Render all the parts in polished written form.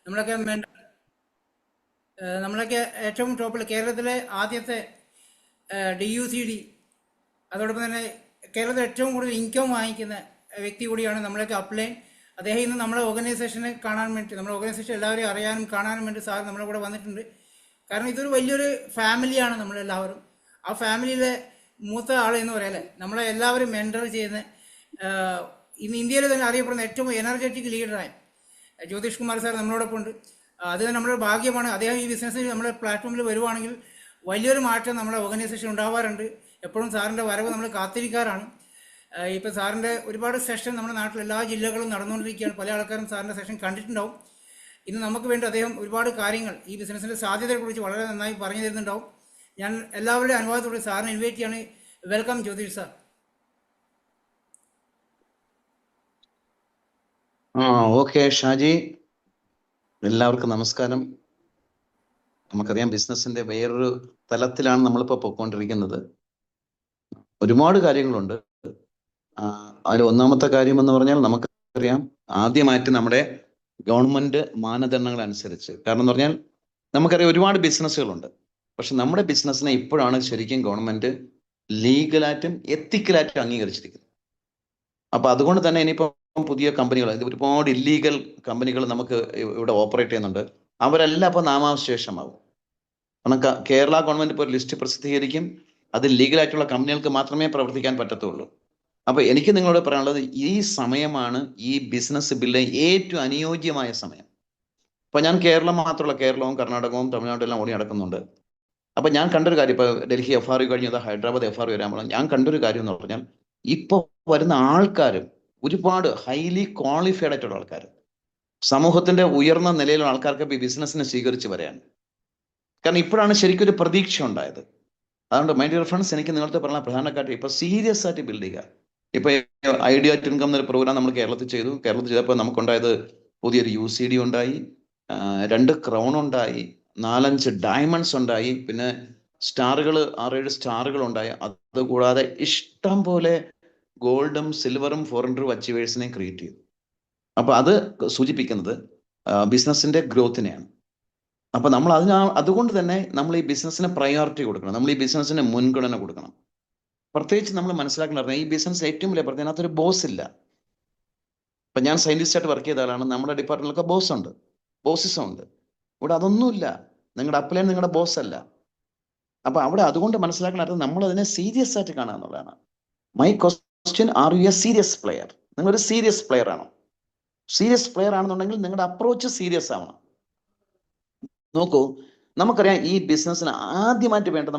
നമ്മളൊക്കെ നമ്മളൊക്കെ ഏറ്റവും ടോപ്പിൽ കേരളത്തിലെ ആദ്യത്തെ DUCD, അതോടൊപ്പം തന്നെ കേരളത്തിൽ ഏറ്റവും കൂടുതൽ ഇൻകം വാങ്ങിക്കുന്ന വ്യക്തി കൂടിയാണ് നമ്മളൊക്കെ അപ്ലൈൻ. അദ്ദേഹം ഇന്ന് നമ്മളെ ഓർഗനൈസേഷനെ കാണാൻ വേണ്ടി, നമ്മുടെ ഓർഗനൈസേഷൻ എല്ലാവരെയും അറിയാനും കാണാനും വേണ്ടി സാർ നമ്മുടെ കൂടെ വന്നിട്ടുണ്ട്. കാരണം ഇതൊരു വലിയൊരു ഫാമിലിയാണ് നമ്മളെല്ലാവരും. ആ ഫാമിലിയിലെ മൂത്ത ആൾ എന്ന് പറയാല്ലേ, നമ്മളെ എല്ലാവരും മെൻറ്റർ ചെയ്യുന്ന ഇന്ന് ഇന്ത്യയിൽ തന്നെ അറിയപ്പെടുന്ന ഏറ്റവും എനർജറ്റിക് ലീഡറായ ജ്യോതിഷ് കുമാർ സാർ നമ്മളോടൊപ്പം ഉണ്ട്. അത് നമ്മുടെ ഭാഗ്യമാണ്. അദ്ദേഹം ഈ ബിസിനസ്സിൽ നമ്മുടെ പ്ലാറ്റ്ഫോമിൽ വരുവാണെങ്കിൽ വലിയൊരു മാറ്റം നമ്മുടെ ഓർഗനൈസേഷൻ ഉണ്ടാവാറുണ്ട്. എപ്പോഴും സാറിൻ്റെ വരവ് നമ്മൾ കാത്തിരിക്കാറാണ്. ഇപ്പോൾ സാറിൻ്റെ ഒരുപാട് സെഷൻ നമ്മുടെ നാട്ടിൽ എല്ലാ ജില്ലകളും നടന്നുകൊണ്ടിരിക്കുകയാണ്. പല ആൾക്കാരും സാറിൻ്റെ സെഷൻ കണ്ടിട്ടുണ്ടാവും. ഇന്ന് നമുക്ക് വേണ്ടി അദ്ദേഹം ഒരുപാട് കാര്യങ്ങൾ ഈ ബിസിനസ്സിൻ്റെ സാധ്യതയെക്കുറിച്ച് വളരെ നന്നായി പറഞ്ഞു തരുന്നുണ്ടാവും. ഞാൻ എല്ലാവരുടെയും അനുവാദത്തോടെ സാറിനെ ഇൻവൈറ്റ് ചെയ്യാണ്. Welcome Jyothish sir. Okay Shaji, എല്ലാവർക്കും നമസ്കാരം. നമുക്കറിയാം ബിസിനസിന്റെ വേറൊരു തലത്തിലാണ് നമ്മളിപ്പോൾ പോയിക്കൊണ്ടിരിക്കുന്നത്. ഒരുപാട് കാര്യങ്ങളുണ്ട്. അതിൽ ഒന്നാമത്തെ കാര്യം എന്ന് പറഞ്ഞാൽ നമുക്കറിയാം ആദ്യമായിട്ട് നമ്മുടെ ഗവൺമെന്റ് മാനദണ്ഡങ്ങൾ അനുസരിച്ച്, കാരണം എന്ന് പറഞ്ഞാൽ നമുക്കറിയാം ഒരുപാട് ബിസിനസ്സുകളുണ്ട്. പക്ഷെ നമ്മുടെ ബിസിനസ്സിനെ ഇപ്പോഴാണ് ശരിക്കും ഗവൺമെന്റ് ലീഗലായിട്ടും എത്തിക്കലായിട്ടും അംഗീകരിച്ചിരിക്കുന്നത്. അപ്പൊ അതുകൊണ്ട് തന്നെ ഇനിയിപ്പോൾ പുതിയ കമ്പനികൾ, ഒരുപാട് ഇല്ലീഗൽ കമ്പനികൾ നമുക്ക് ഇവിടെ ഓപ്പറേറ്റ് ചെയ്യുന്നുണ്ട്. അവരെല്ലാം ഇപ്പോൾ നാമാവശേഷമാവും. കാരണം കേരള ഗവൺമെന്റ് ഇപ്പോൾ ഒരു ലിസ്റ്റ് പ്രസിദ്ധീകരിക്കും. അത് ലീഗലായിട്ടുള്ള കമ്പനികൾക്ക് മാത്രമേ പ്രവർത്തിക്കാൻ പറ്റത്തുള്ളൂ. അപ്പൊ എനിക്ക് നിങ്ങളോട് പറയാനുള്ളത്, ഈ സമയമാണ് ഈ ബിസിനസ് ബില്ല് ഏറ്റവും അനുയോജ്യമായ സമയം. ഇപ്പൊ ഞാൻ കേരളം മാത്രമല്ല, കേരളവും കർണാടകവും തമിഴ്നാടും എല്ലാം ഓടി നടക്കുന്നുണ്ട്. അപ്പൊ ഞാൻ കണ്ടൊരു കാര്യം, ഇപ്പൊ ഡൽഹി FRU കഴിഞ്ഞത് ഹൈദരാബാദ് FRU വരാൻ പോകണം. ഞാൻ കണ്ടൊരു കാര്യം എന്ന് പറഞ്ഞാൽ, ഇപ്പൊ വരുന്ന ആൾക്കാരും ഒരുപാട് ഹൈലി ക്വാളിഫൈഡ് ആയിട്ടുള്ള ആൾക്കാർ, സമൂഹത്തിന്റെ ഉയർന്ന നിലയിലുള്ള ആൾക്കാർക്ക് ഈ ബിസിനസ്സിനെ സ്വീകരിച്ച് വരാൻ. കാരണം ഇപ്പോഴാണ് ശരിക്കും ഒരു പ്രതീക്ഷ ഉണ്ടായത്. അതുകൊണ്ട് മൈ ഡിയർ ഫ്രണ്ട്സ്, എനിക്ക് നിങ്ങളുടെ പറഞ്ഞ പ്രധാന കാര്യം ഇപ്പൊ സീരിയസ് ആയിട്ട് ബിൽഡ് ചെയ്യുക. ഇപ്പൊ ഐഡിയ ടു ഇൻകം എന്നൊരു പ്രോഗ്രാം നമ്മൾ കേരളത്തിൽ ചെയ്തപ്പോൾ നമുക്കുണ്ടായത് പുതിയൊരു UCD ഉണ്ടായി, 2 ക്രൗൺ ഉണ്ടായി, 4-5 ഡയമണ്ട്സ് ഉണ്ടായി, പിന്നെ സ്റ്റാറുകൾ 6-7 സ്റ്റാറുകൾ ഉണ്ടായി. അതുകൂടാതെ ഇഷ്ടം പോലെ ഗോൾഡും സിൽവറും 400 അച്ചീവേഴ്സിനെ ക്രിയേറ്റ് ചെയ്തു. അപ്പൊ അത് സൂചിപ്പിക്കുന്നത് ബിസിനസിന്റെ ഗ്രോത്തിനെയാണ്. അപ്പൊ നമ്മൾ അതുകൊണ്ട് തന്നെ നമ്മൾ ഈ ബിസിനസ്സിന് പ്രയോറിറ്റി കൊടുക്കണം, നമ്മൾ ഈ ബിസിനസ്സിന് മുൻഗണന കൊടുക്കണം. പ്രത്യേകിച്ച് നമ്മൾ മനസ്സിലാക്കണം, ഈ ബിസിനസ് ഏറ്റവും വലിയ പ്രത്യേകത, അതിനകത്തൊരു ബോസ് ഇല്ല. ഇപ്പൊ ഞാൻ സയന്റിസ്റ്റ് ആയിട്ട് വർക്ക് ചെയ്ത ആളാണ്. നമ്മുടെ ഡിപ്പാർട്ട്മെന്റിലൊക്കെ ബോസിസം ഉണ്ട്. ഇവിടെ അതൊന്നുമില്ല. നിങ്ങളുടെ അപ്ലൈൻ നിങ്ങളുടെ ബോസ് അല്ല. അപ്പൊ അവിടെ അതുകൊണ്ട് മനസ്സിലാക്കണം, നമ്മൾ അതിനെ സീരിയസ് ആയിട്ട് കാണുക എന്നുള്ളതാണ്. My question, are you A serious player? നിങ്ങളൊരു സീരിയസ് പ്ലെയർ ആണോ? സീരിയസ് പ്ലെയർ ആണെന്നുണ്ടെങ്കിൽ നിങ്ങളുടെ അപ്രോച്ച് സീരിയസ് ആവണം. നോക്കൂ, നമുക്കറിയാം ഈ ബിസിനസ്സിന് ആദ്യമായിട്ട് വേണ്ട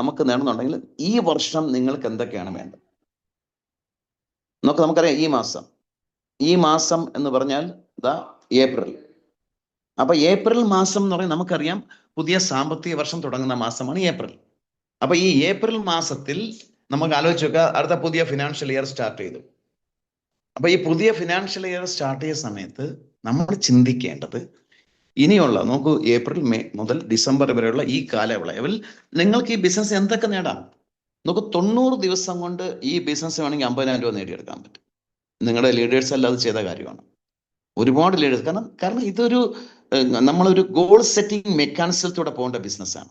നമുക്ക് നേടണമെന്നുണ്ടെങ്കിൽ ഈ വർഷം നിങ്ങൾക്ക് എന്തൊക്കെയാണ് വേണ്ടത്? നമുക്കറിയാം ഈ മാസം എന്ന് പറഞ്ഞാൽ ഏപ്രിൽ. അപ്പൊ ഏപ്രിൽ മാസം എന്ന് പറഞ്ഞാൽ നമുക്കറിയാം പുതിയ സാമ്പത്തിക വർഷം തുടങ്ങുന്ന മാസമാണ് ഏപ്രിൽ. അപ്പൊ ഈ ഏപ്രിൽ മാസത്തിൽ നമുക്ക് ആലോചിച്ച് നോക്കുക, അടുത്ത പുതിയ ഫിനാൻഷ്യൽ ഇയർ സ്റ്റാർട്ട് ചെയ്തു. അപ്പൊ ഈ പുതിയ ഫിനാൻഷ്യൽ ഇയർ സ്റ്റാർട്ട് ചെയ്ത സമയത്ത് നമ്മൾ ചിന്തിക്കേണ്ടത്, ഇനിയുള്ള ഏപ്രിൽ മെയ് മുതൽ ഡിസംബർ വരെയുള്ള ഈ കാലയളവിൽ നിങ്ങൾക്ക് ഈ ബിസിനസ് എന്തൊക്കെ നേടാം? 90 ദിവസം കൊണ്ട് ഈ ബിസിനസ് വേണമെങ്കിൽ 50,000 രൂപ നേടിയെടുക്കാൻ പറ്റും. നിങ്ങളുടെ ലീഡേഴ്സ് അല്ലാതെ ചെയ്ത കാര്യമാണ്. ഒരുപാട് ലീഡേഴ്സ്, കാരണം ഇതൊരു നമ്മളൊരു ഗോൾ സെറ്റിംഗ് മെക്കാനിസത്തിലൂടെ പോകേണ്ട ബിസിനസ്സാണ്.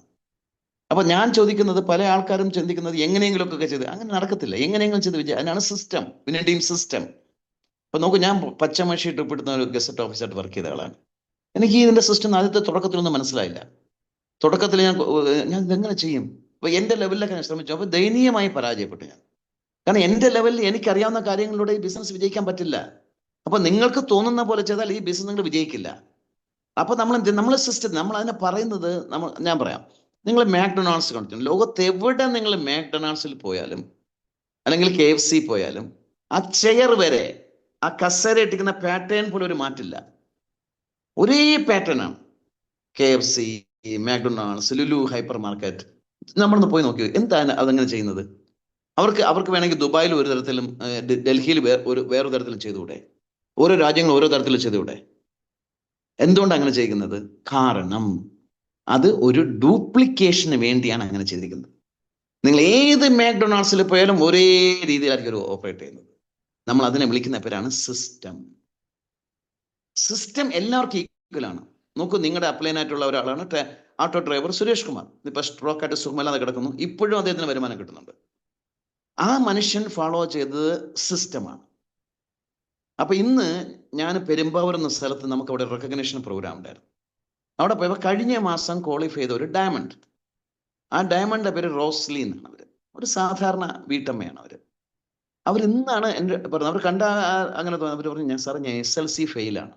അപ്പൊ ഞാൻ ചോദിക്കുന്നത്, പല ആൾക്കാരും ചിന്തിക്കുന്നത് എങ്ങനെയെങ്കിലും ഒക്കെ ചെയ്ത്, അങ്ങനെ നടക്കത്തില്ല. എങ്ങനെയെങ്കിലും ചെയ്ത് വിജയം, അതിനാണ് സിസ്റ്റം, പിന്നെ ടീം സിസ്റ്റം. അപ്പൊ ഞാൻ പച്ചമഷി ട്രിപ്പിടുന്ന ഒരു ഗസറ്റ് ഓഫീസറായിട്ട് വർക്ക് ചെയ്ത ആളാണ്. എനിക്ക് ഇതിന്റെ സിസ്റ്റം ആദ്യത്തെ തുടക്കത്തിലൊന്നും മനസ്സിലായില്ല. തുടക്കത്തിൽ ഞാൻ ഇതെങ്ങനെ ചെയ്യും? അപ്പൊ എന്റെ ലെവലിലൊക്കെ ഞാൻ ശ്രമിച്ചു. അപ്പൊ ദയനീയമായി പരാജയപ്പെട്ടു ഞാൻ. കാരണം എന്റെ ലെവലിൽ എനിക്കറിയാവുന്ന കാര്യങ്ങളിലൂടെ ഈ ബിസിനസ് വിജയിക്കാൻ പറ്റില്ല. അപ്പൊ നിങ്ങൾക്ക് തോന്നുന്ന പോലെ ചെയ്താൽ ഈ ബിസിനസ് നിങ്ങൾ വിജയിക്കില്ല. അപ്പൊ നമ്മളെ സിസ്റ്റം, നമ്മൾ അതിനെ പറയുന്നത്, ഞാൻ പറയാം, നിങ്ങൾ മാക്ഡൊണാൾഡ്സ് കണ്ടിട്ടുണ്ട്. ലോകത്ത് എവിടെ നിങ്ങൾ മാക്ഡൊണാൾഡ്സിൽ പോയാലും അല്ലെങ്കിൽ KFC പോയാലും ആ ചെയർ വരെ, ആ കസേര ഇട്ടിരിക്കുന്ന പാറ്റേൺ പോലും ഒരു മാറ്റില്ല. ഒരേ പാറ്റേൺ ആണ്. KFC, McDonald's, Lulu hyper market, നമ്മളൊന്ന് പോയി നോക്കി എന്താണ് അതങ്ങനെ ചെയ്യുന്നത്? അവർക്ക് വേണമെങ്കിൽ ദുബായിൽ ഒരു തരത്തിലും ഡൽഹിയിൽ വേറൊരു തരത്തിലും ചെയ്തുകൂടെ? ഓരോ രാജ്യങ്ങൾ ഓരോ തരത്തിലും ചെയ്തുകൂടെ? എന്തുകൊണ്ട് അങ്ങനെ ചെയ്യുന്നത്? കാരണം അത് ഒരു ഡ്യൂപ്ലിക്കേഷന് വേണ്ടിയാണ് അങ്ങനെ ചെയ്തിരിക്കുന്നത്. നിങ്ങൾ ഏത് മാക്ഡൊണാൾഡ്സിൽ പോയാലും ഒരേ രീതിയിലായിരിക്കും ഓപ്പറേറ്റ് ചെയ്യുന്നത്. നമ്മൾ അതിനെ വിളിക്കുന്ന പേരാണ് സിസ്റ്റം. സിസ്റ്റം എല്ലാവർക്കും ഈക്വൽ ആണ്. നോക്കൂ, നിങ്ങളുടെ അപ്ലൈൻ ആയിട്ടുള്ള ഒരാളാണ് ഓട്ടോ ഡ്രൈവർ സുരേഷ് കുമാർ. ഇപ്പൊ സ്ട്രോക്ക് ആയിട്ട് സുഖമല്ലാതെ കിടക്കുന്നു, ഇപ്പോഴും അദ്ദേഹത്തിന് വരുമാനം കിട്ടുന്നുണ്ട്. ആ മനുഷ്യൻ ഫോളോ ചെയ്തത് സിസ്റ്റമാണ്. അപ്പൊ ഇന്ന് ഞാൻ പെരുമ്പാവൂർ എന്ന സ്ഥലത്ത് നമുക്ക് അവിടെ റെക്കഗ്നേഷൻ പ്രോഗ്രാം ഉണ്ടായിരുന്നു. അവിടെ പോയപ്പോൾ കഴിഞ്ഞ മാസം ക്വാളിഫൈ ചെയ്ത ഒരു ഡയമണ്ട്, ആ ഡയമണ്ടിന്റെ പേര് റോസ്ലി എന്നാണ്. അവര് ഒരു സാധാരണ വീട്ടമ്മയാണ്. അവരിന്നാണ് എൻ്റെ പറഞ്ഞത്. അവർ കണ്ട അങ്ങനെ തോന്നി. അവർ പറഞ്ഞു, ഞാൻ സാറേ ഞാൻ SLC ഫെയിലാണ്,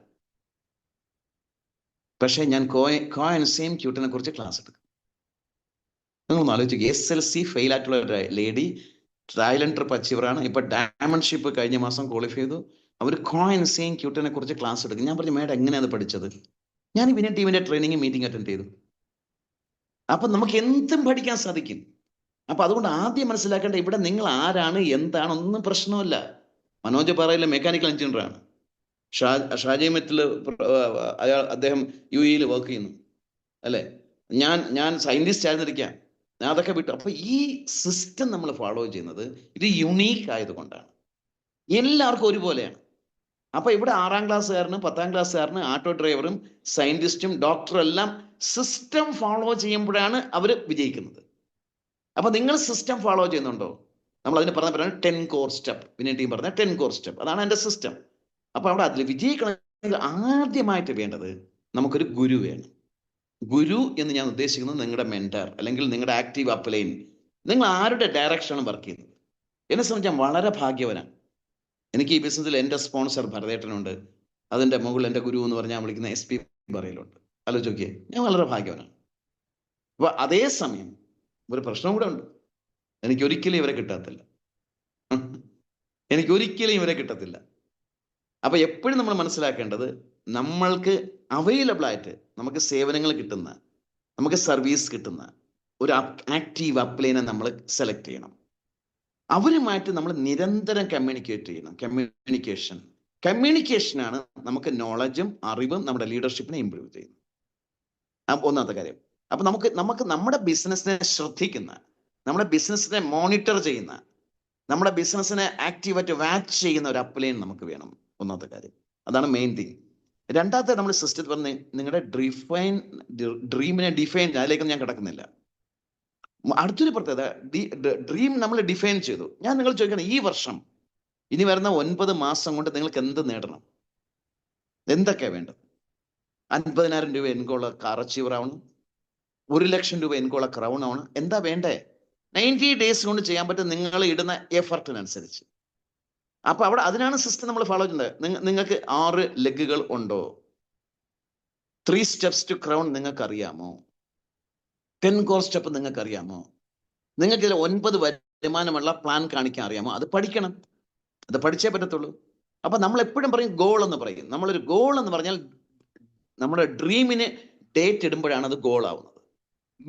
പക്ഷേ ഞാൻ കോയൻസെയിം ക്യൂട്ടിനെ കുറിച്ച് ക്ലാസ് എടുക്കും. നിങ്ങളൊന്ന് ആലോചിക്കുക, SLC ഫെയിൽ ആയിട്ടുള്ള ഒരു ലേഡി ട്രയൽ ട്രിപ്പ് അച്ചീവറാണ്. ഇപ്പൊ ഡയമണ്ട് ഷിപ്പ് കഴിഞ്ഞ മാസം ക്വാളിഫൈ ചെയ്തു. അവർ കോയൻസെയിം ക്യൂട്ടിനെ കുറിച്ച് ക്ലാസ് എടുക്കും. ഞാൻ പറഞ്ഞു, മേഡം എങ്ങനെയാണ് പഠിച്ചത്? ഞാൻ വിനയ ടീമിന്റെ ട്രെയിനിങ് മീറ്റിംഗ് അറ്റൻഡ് ചെയ്തു. അപ്പൊ നമുക്ക് എന്തും പഠിക്കാൻ സാധിക്കും. അപ്പൊ അതുകൊണ്ട് ആദ്യം മനസ്സിലാക്കേണ്ട, ഇവിടെ നിങ്ങൾ ആരാണ് എന്താണ് ഒന്നും പ്രശ്നമല്ല. മനോജ് പറയില്ല മെക്കാനിക്കൽ എഞ്ചിനീയറാണ്. ഷാജി മെറ്റിൽ അദ്ദേഹം UAE വർക്ക് ചെയ്യുന്നു അല്ലെ. ഞാൻ സയന്റിസ്റ്റ് ആയിരുന്നിരിക്കാം, ഞാൻ അതൊക്കെ വിട്ടു. അപ്പൊ ഈ സിസ്റ്റം നമ്മൾ ഫോളോ ചെയ്യുന്നത് ഇത് യുണീക്ക് ആയതുകൊണ്ടാണ്. എല്ലാവർക്കും ഒരുപോലെയാണ്. അപ്പൊ ഇവിടെ 6ാം ക്ലാസ്സുകാരനും 10ാം ക്ലാസ്സുകാരനും ഓട്ടോ ഡ്രൈവറും സയന്റിസ്റ്റും ഡോക്ടറും എല്ലാം സിസ്റ്റം ഫോളോ ചെയ്യുമ്പോഴാണ് അവർ വിജയിക്കുന്നത്. അപ്പൊ നിങ്ങൾ സിസ്റ്റം ഫോളോ ചെയ്യുന്നുണ്ടോ? നമ്മൾ അതിന് പറഞ്ഞ 10 കോർ സ്റ്റെപ്പ്, പിന്നെ ടീം പറഞ്ഞ 10 കോർ സ്റ്റെപ്പ്, അതാണ് എൻ്റെ സിസ്റ്റം. അപ്പൊ അവിടെ അതിൽ വിജയിക്കണമെങ്കിൽ ആദ്യമായിട്ട് വേണ്ടത് നമുക്കൊരു ഗുരു വേണം. ഗുരു എന്ന് ഞാൻ ഉദ്ദേശിക്കുന്നത് നിങ്ങളുടെ മെന്റർ അല്ലെങ്കിൽ നിങ്ങളുടെ ആക്റ്റീവ് അപ്ലൈൻ, നിങ്ങൾ ആരുടെ ഡയറക്ഷനാണ് വർക്ക് ചെയ്യുന്നത്. എന്നെ സംബന്ധിച്ച് ഞാൻ വളരെ ഭാഗ്യവനാണ്. എനിക്ക് ഈ ബിസിനസ്സിൽ എൻ്റെ സ്പോൺസർ ഭരതേട്ടനുണ്ട്, അതിൻ്റെ മുകളിൽ എൻ്റെ ഗുരു എന്ന് പറഞ്ഞാൽ വിളിക്കുന്ന SP പറയലുണ്ട്. ആലോചിച്ച് നോക്കിയേ, ഞാൻ വളരെ ഭാഗ്യവനാണ്. അപ്പൊ അതേസമയം ഒരു പ്രശ്നം കൂടെ ഉണ്ട്, എനിക്കൊരിക്കലും ഇവരെ കിട്ടത്തില്ല. അപ്പൊ എപ്പോഴും നമ്മൾ മനസ്സിലാക്കേണ്ടത്, നമ്മൾക്ക് അവൈലബിൾ ആയിട്ട് നമുക്ക് സേവനങ്ങൾ കിട്ടുന്ന, നമുക്ക് സർവീസ് കിട്ടുന്ന ഒരു ആക്റ്റീവ് അപ്ലൈനെ നമ്മൾ സെലക്ട് ചെയ്യണം. അവരുമായിട്ട് നമ്മൾ നിരന്തരം കമ്മ്യൂണിക്കേറ്റ് ചെയ്യണം. കമ്മ്യൂണിക്കേഷനാണ് നമുക്ക് നോളജും അറിവും നമ്മുടെ ലീഡർഷിപ്പിനെ ഇംപ്രൂവ് ചെയ്യുന്നത്. ഒന്നാമത്തെ കാര്യം. അപ്പൊ നമുക്ക് നമ്മുടെ ബിസിനസ്സിനെ ശ്രദ്ധിക്കുന്ന, നമ്മുടെ ബിസിനസ്സിനെ മോണിറ്റർ ചെയ്യുന്ന, നമ്മുടെ ബിസിനസ്സിനെ ആക്റ്റീവായിട്ട് വാച്ച് ചെയ്യുന്ന ഒരു അപ്ലൈൻ നമുക്ക് വേണം. ഒന്നാമത്തെ കാര്യം അതാണ് മെയിൻ തിങ്. രണ്ടാമത്തെ നമ്മൾ സിസ്റ്റത്തിൽ പറഞ്ഞ് നിങ്ങളുടെ ഡ്രീമിനെ ഡിഫൈൻ, അതിലേക്കൊന്നും ഞാൻ കിടക്കുന്നില്ല. അടുത്തൊരു പ്രത്യേകത, ഡ്രീം നമ്മൾ ഡിഫൈൻ ചെയ്തു. ഞാൻ നിങ്ങൾ ചോദിക്കണം, ഈ വർഷം ഇനി വരുന്ന 9 മാസം കൊണ്ട് നിങ്ങൾക്ക് എന്ത് നേടണം? എന്തൊക്കെയാ വേണ്ടത്? 50,000 രൂപ എനിക്കുള്ള കാർ അച്ചീവർ ആവണം, 1 ലക്ഷം രൂപ എനിക്കുള്ള ക്രൗൺ ആവണം. എന്താ വേണ്ടേ? 90 ഡേയ്സ് കൊണ്ട് ചെയ്യാൻ പറ്റും നിങ്ങൾ ഇടുന്ന എഫർട്ടിനനുസരിച്ച്. അപ്പൊ അവിടെ അതിനാണ് സിസ്റ്റം നമ്മൾ ഫോളോ ചെയ്യുന്നത്. നിങ്ങൾക്ക് 6 ലെഗുകൾ ഉണ്ടോ? 3 സ്റ്റെപ്സ് ടു ക്രൗൺ നിങ്ങൾക്ക് അറിയാമോ? 10 കോർ സ്റ്റെപ്പ് നിങ്ങൾക്ക് അറിയാമോ? നിങ്ങൾക്ക് 9 വരുമാനമുള്ള പ്ലാൻ കാണിക്കാൻ അറിയാമോ? അത് പഠിക്കണം, അത് പഠിച്ചേ പറ്റത്തുള്ളൂ. അപ്പൊ നമ്മൾ എപ്പോഴും പറയും ഗോൾ എന്ന് പറയും. നമ്മളൊരു ഗോൾ എന്ന് പറഞ്ഞാൽ നമ്മുടെ ഡ്രീമിന് ഡേറ്റ് ഇടുമ്പോഴാണ് അത് ഗോൾ ആവുന്നത്.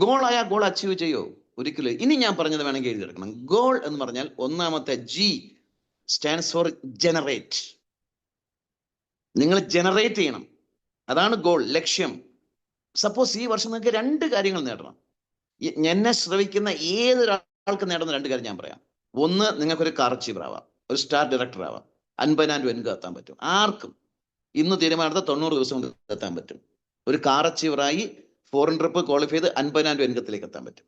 ഗോളായ ഗോൾ അച്ചീവ് ചെയ്യോ? ഒരിക്കലും. ഇനി ഞാൻ പറഞ്ഞത് വേണമെങ്കിൽ എഴുതിയെടുക്കണം. ഗോൾ എന്ന് പറഞ്ഞാൽ ഒന്നാമത്തെ G സ്റ്റാൻഡ്സ് ഫോർ ജനറേറ്റ്. നിങ്ങൾ ജനറേറ്റ് ചെയ്യണം, അതാണ് ഗോൾ, ലക്ഷ്യം. സപ്പോസ് ഈ വർഷം നിങ്ങൾക്ക് 2 കാര്യങ്ങൾ നേടണം. എന്നെ ശ്രവിക്കുന്ന ഏതൊരാൾക്ക് നേടുന്ന 2 കാര്യം ഞാൻ പറയാം. ഒന്ന്, നിങ്ങൾക്കൊരു കാർ അച്ചീവർ ആവാം, ഒരു സ്റ്റാർ ഡയറക്ടർ ആവാം, 50,000 രൂപ എനിക്ക് എത്താൻ പറ്റും. ആർക്കും ഇന്ന് തീരുമാനത്തെ 90 ദിവസം കൊണ്ട് എത്താൻ പറ്റും. ഒരു കാർ അച്ചീവറായി ഫോറിൻ ട്രിപ്പ് ക്വാളിഫൈ ചെയ്ത് 50,000 രൂപ ഇൻകത്തിലേക്ക് എത്താൻ പറ്റും.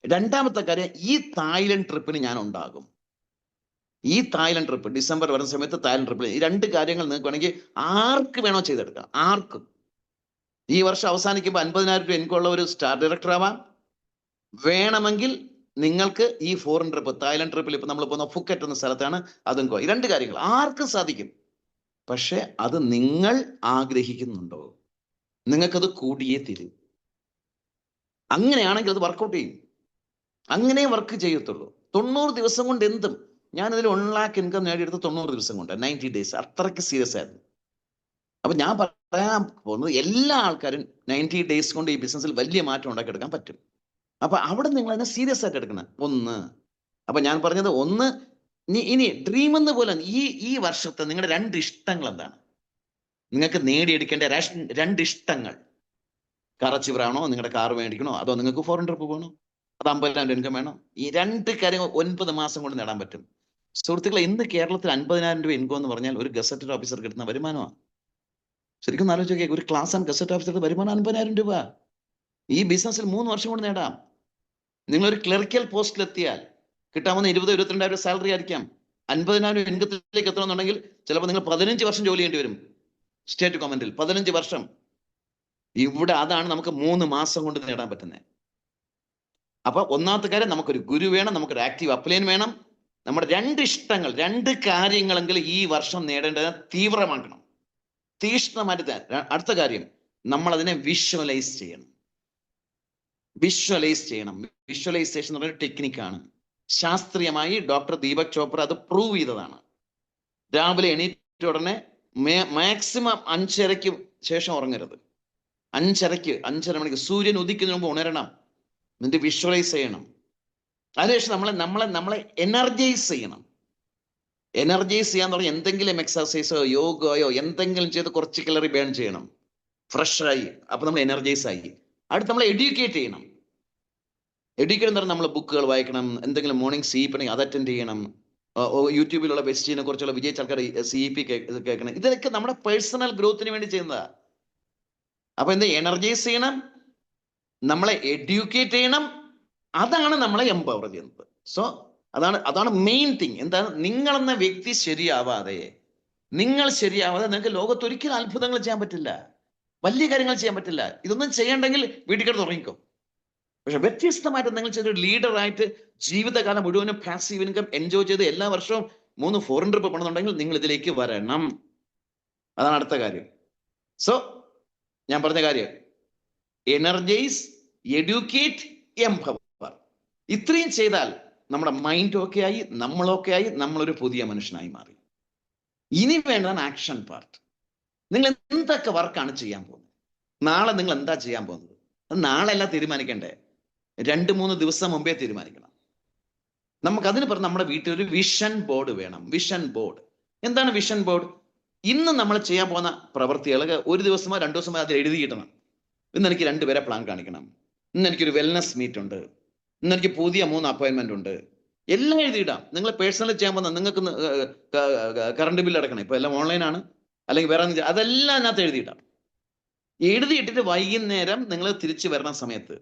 രണ്ടാമത്തെ കാര്യം, ഈ തായ്ലൻഡ് ട്രിപ്പിന് ഞാൻ ഉണ്ടാകും. ഈ തായ്ലൻഡ് ട്രിപ്പ് ഡിസംബർ വരുന്ന സമയത്ത് തായ്ലൻഡ് ട്രിപ്പിൽ ഈ 2 കാര്യങ്ങൾ നിങ്ങൾക്ക് വേണമെങ്കിൽ ആർക്ക് വേണോ ചെയ്തെടുക്കാം. ആർക്കും ഈ വർഷം അവസാനിക്കുമ്പോൾ 50,000 രൂപ എനിക്കുള്ള ഒരു സ്റ്റാർ ഡയറക്ടർ ആവാം. വേണമെങ്കിൽ നിങ്ങൾക്ക് ഈ ഫോറിൻ ട്രിപ്പ്, തായ്ലൻഡ് ട്രിപ്പിൽ ഇപ്പൊ നമ്മൾ പോകുന്ന ഫുക്കറ്റ് എന്ന സ്ഥലത്താണ്, അതും ഈ 2 കാര്യങ്ങൾ ആർക്കും സാധിക്കും. പക്ഷെ അത് നിങ്ങൾ ആഗ്രഹിക്കുന്നുണ്ടോ? നിങ്ങൾക്കത് കൂടിയേ തീരും. അങ്ങനെയാണെങ്കിൽ അത് വർക്കൗട്ട് ചെയ്യും. അങ്ങനെ വർക്ക് ചെയ്യത്തുള്ളൂ. 90 ദിവസം കൊണ്ട് എന്തും. ഞാനിതിൽ 1 lakh ഇൻകം നേടിയെടുത്ത് 90 ദിവസം കൊണ്ട്, 90 ഡേയ്സ്. അത്രയ്ക്ക് സീരിയസ് ആയിരുന്നു. അപ്പൊ ഞാൻ പറയാൻ പോകുന്നത്, എല്ലാ ആൾക്കാരും 90 ഡേയ്സ് കൊണ്ട് ഈ ബിസിനസ്സിൽ വലിയ മാറ്റം ഉണ്ടാക്കിയെടുക്കാൻ പറ്റും. അപ്പൊ അവിടെ നിങ്ങൾ അതിനെ സീരിയസ് ആയിട്ട് എടുക്കണം. ഒന്ന്, അപ്പൊ ഞാൻ പറഞ്ഞത് ഒന്ന്, ഇനി ഡ്രീം എന്ന് പോലെ ഈ വർഷത്തെ നിങ്ങളുടെ 2 ഇഷ്ടങ്ങൾ എന്താണ്? നിങ്ങൾക്ക് നേടിയെടുക്കേണ്ട 2 ഇഷ്ടങ്ങൾ. കാർ അച്ചീവർ ആണോ? നിങ്ങളുടെ കാർ മേടിക്കണോ? അതോ നിങ്ങൾക്ക് ഫോറിൻ ട്രിപ്പ് പോകണോ? അത് 50,000 ഇൻകം വേണോ? ഈ 2 കാര്യങ്ങൾ 9 മാസം കൊണ്ട് നേടാൻ പറ്റും. സുഹൃത്തുക്കളെ, ഇന്ന് കേരളത്തിൽ 50,000 രൂപ ഇൻകം എന്ന് പറഞ്ഞാൽ ഒരു ഗസറ്റഡ് ഓഫീസർ കിട്ടുന്ന വരുമാനമാണ്. ശരിക്കും ആലോചിച്ച് നോക്കിയാൽ ഒരു ക്ലാസ് ആൻഡ് ഗസറ്റ് ഓഫീസറുടെ വരുമാനം 50,000 രൂപ. ഈ ബിസിനസ്സിൽ 3 വർഷം കൊണ്ട് നേടാം. നിങ്ങളൊരു ക്ലറിക്കൽ പോസ്റ്റിലെത്തിയാൽ കിട്ടാവുന്ന 20-22,000 സാലറി ആയിരിക്കാം. 50,000 ഇൻകത്തിലേക്ക് എത്തണമെന്നുണ്ടെങ്കിൽ ചിലപ്പോൾ നിങ്ങൾ 15 വർഷം ജോലി ചെയ്യേണ്ടി വരും. സ്റ്റേറ്റ് ഗവൺമെന്റിൽ 15 വർഷം. ഇവിടെ അതാണ് നമുക്ക് 3 മാസം കൊണ്ട് നേടാൻ പറ്റുന്നത്. അപ്പൊ ഒന്നാമത്തെ കാര്യം, നമുക്കൊരു ഗുരു വേണം, നമുക്കൊരു ആക്റ്റീവ് അപ്ലൈൻ വേണം. നമ്മുടെ 2 ഇഷ്ടങ്ങൾ, 2 കാര്യങ്ങളെങ്കിലും ഈ വർഷം നേടേണ്ടത് തീവ്രമാക്കണം, തീക്ഷ്ണമായിട്ട്. അടുത്ത കാര്യം, നമ്മൾ അതിനെ വിഷ്വലൈസ് ചെയ്യണം. വിഷ്വലൈസേഷൻ എന്ന് പറയുന്ന ടെക്നിക്കാണ്. ശാസ്ത്രീയമായി ഡോക്ടർ ദീപക് ചോപ്ര അത് പ്രൂവ് ചെയ്തതാണ്. രാവിലെ എണീറ്റ ഉടനെ മാക്സിമം 5:30 ശേഷം ഉറങ്ങരുത്. 5:30 മണിക്ക് സൂര്യൻ ഉദിക്കുന്നതിന് മുമ്പ് ഉണരണം. എന്നിട്ട് വിഷ്വലൈസ് ചെയ്യണം. അതിനുശേഷം നമ്മളെ എനർജൈസ് ചെയ്യണം. എനർജൈസ് ചെയ്യാന്ന് പറഞ്ഞാൽ എന്തെങ്കിലും എക്സർസൈസോ യോഗയോ എന്തെങ്കിലും ചെയ്ത് കുറച്ച് കലറി ബേൺ ചെയ്യണം. ഫ്രഷായി. അപ്പൊ നമ്മൾ എനർജൈസ് ആയി. അടുത്ത് നമ്മളെ എഡ്യൂക്കേറ്റ് ചെയ്യണം. എഡ്യൂക്കേറ്റ് എന്ന് പറഞ്ഞാൽ നമ്മൾ ബുക്കുകൾ വായിക്കണം, എന്തെങ്കിലും മോർണിംഗ് CEP അത് അറ്റൻഡ് ചെയ്യണം, യൂട്യൂബിലുള്ള ബെസ്റ്റിനെ കുറിച്ചുള്ള വിജയിച്ച ആൾക്കാർ CEP കേൾക്കണം. ഇതൊക്കെ നമ്മുടെ പേഴ്സണൽ ഗ്രോത്തിന് വേണ്ടി ചെയ്യുന്നതാ. അപ്പൊ എന്താ, എനർജൈസ് ചെയ്യണം, നമ്മളെ എഡ്യൂക്കേറ്റ് ചെയ്യണം. അതാണ് നമ്മളെ എംപവർ ചെയ്യുന്നത്. സോ അതാണ് മെയിൻ തിങ്. എന്താണ്, നിങ്ങളെന്ന വ്യക്തി ശരിയാവാതെ നിങ്ങൾക്ക് ലോകത്ത് ഒരിക്കലും അത്ഭുതങ്ങൾ ചെയ്യാൻ പറ്റില്ല, വലിയ കാര്യങ്ങൾ ചെയ്യാൻ പറ്റില്ല. ഇതൊന്നും ചെയ്യണ്ടെങ്കിൽ വീട്ടിൽ കിടന്ന് ഉറങ്ങിക്കോ. പക്ഷെ വ്യത്യസ്തമായിട്ട് നിങ്ങൾ ചെയ്തൊരു ലീഡറായിട്ട് ജീവിതകാലം മുഴുവനും പാസീവ് ഇൻകം എൻജോയ് ചെയ്ത് എല്ലാ വർഷവും 3 ഫോറിൻ ട്രിപ്പ് പോകണമെന്നുണ്ടെങ്കിൽ നിങ്ങൾ ഇതിലേക്ക് വരണം. അതാണ് അടുത്ത കാര്യം. സോ ഞാൻ പറഞ്ഞ കാര്യം, എനർജൈസ്, എഡ്യൂക്കേറ്റ്, എംപവർ. ഇത്രയും ചെയ്താൽ നമ്മുടെ മൈൻഡ് ഓക്കെ ആയി, നമ്മളൊക്കെ ആയി, നമ്മളൊരു പുതിയ മനുഷ്യനായി മാറി. ഇനി വേണ്ടതാണ് ആക്ഷൻ പാർട്ട്. നിങ്ങൾ എന്തൊക്കെ വർക്കാണ് ചെയ്യാൻ പോകുന്നത്? നാളെ നിങ്ങൾ എന്താ ചെയ്യാൻ പോകുന്നത്? അത് നാളെ അല്ല തീരുമാനിക്കണ്ടേ, 2-3 ദിവസം മുമ്പേ തീരുമാനിക്കണം. നമുക്കതിന് പറഞ്ഞ് നമ്മുടെ വീട്ടിൽ ഒരു വിഷൻ ബോർഡ് വേണം. വിഷൻ ബോർഡ് എന്താണ്? വിഷൻ ബോർഡ്, ഇന്ന് നമ്മൾ ചെയ്യാൻ പോകുന്ന പ്രവൃത്തികൾ 1 ദിവസമോ 2 ദിവസമോ അതിൽ എഴുതി കിട്ടണം. ഇന്ന് എനിക്ക് 2 പേരെ പ്ലാൻ കാണിക്കണം, ഇന്ന് എനിക്കൊരു വെൽനസ് മീറ്റ് ഉണ്ട്, ഇന്ന് എനിക്ക് പുതിയ 3 അപ്പോയിന്റ്മെന്റ് ഉണ്ട്, എല്ലാം എഴുതിയിടാം. നിങ്ങൾ പേഴ്സണൽ ചെയ്യാൻ പോകുന്ന, നിങ്ങൾക്ക് കറണ്ട് ബില്ല് അടക്കണം, ഇപ്പൊ എല്ലാം ഓൺലൈനാണ്, അല്ലെങ്കിൽ വേറെ അതെല്ലാം അതിനകത്ത് എഴുതിയിടാം. എഴുതിയിട്ടിട്ട് വൈകുന്നേരം നിങ്ങൾ തിരിച്ചു വരുന്ന സമയത്ത്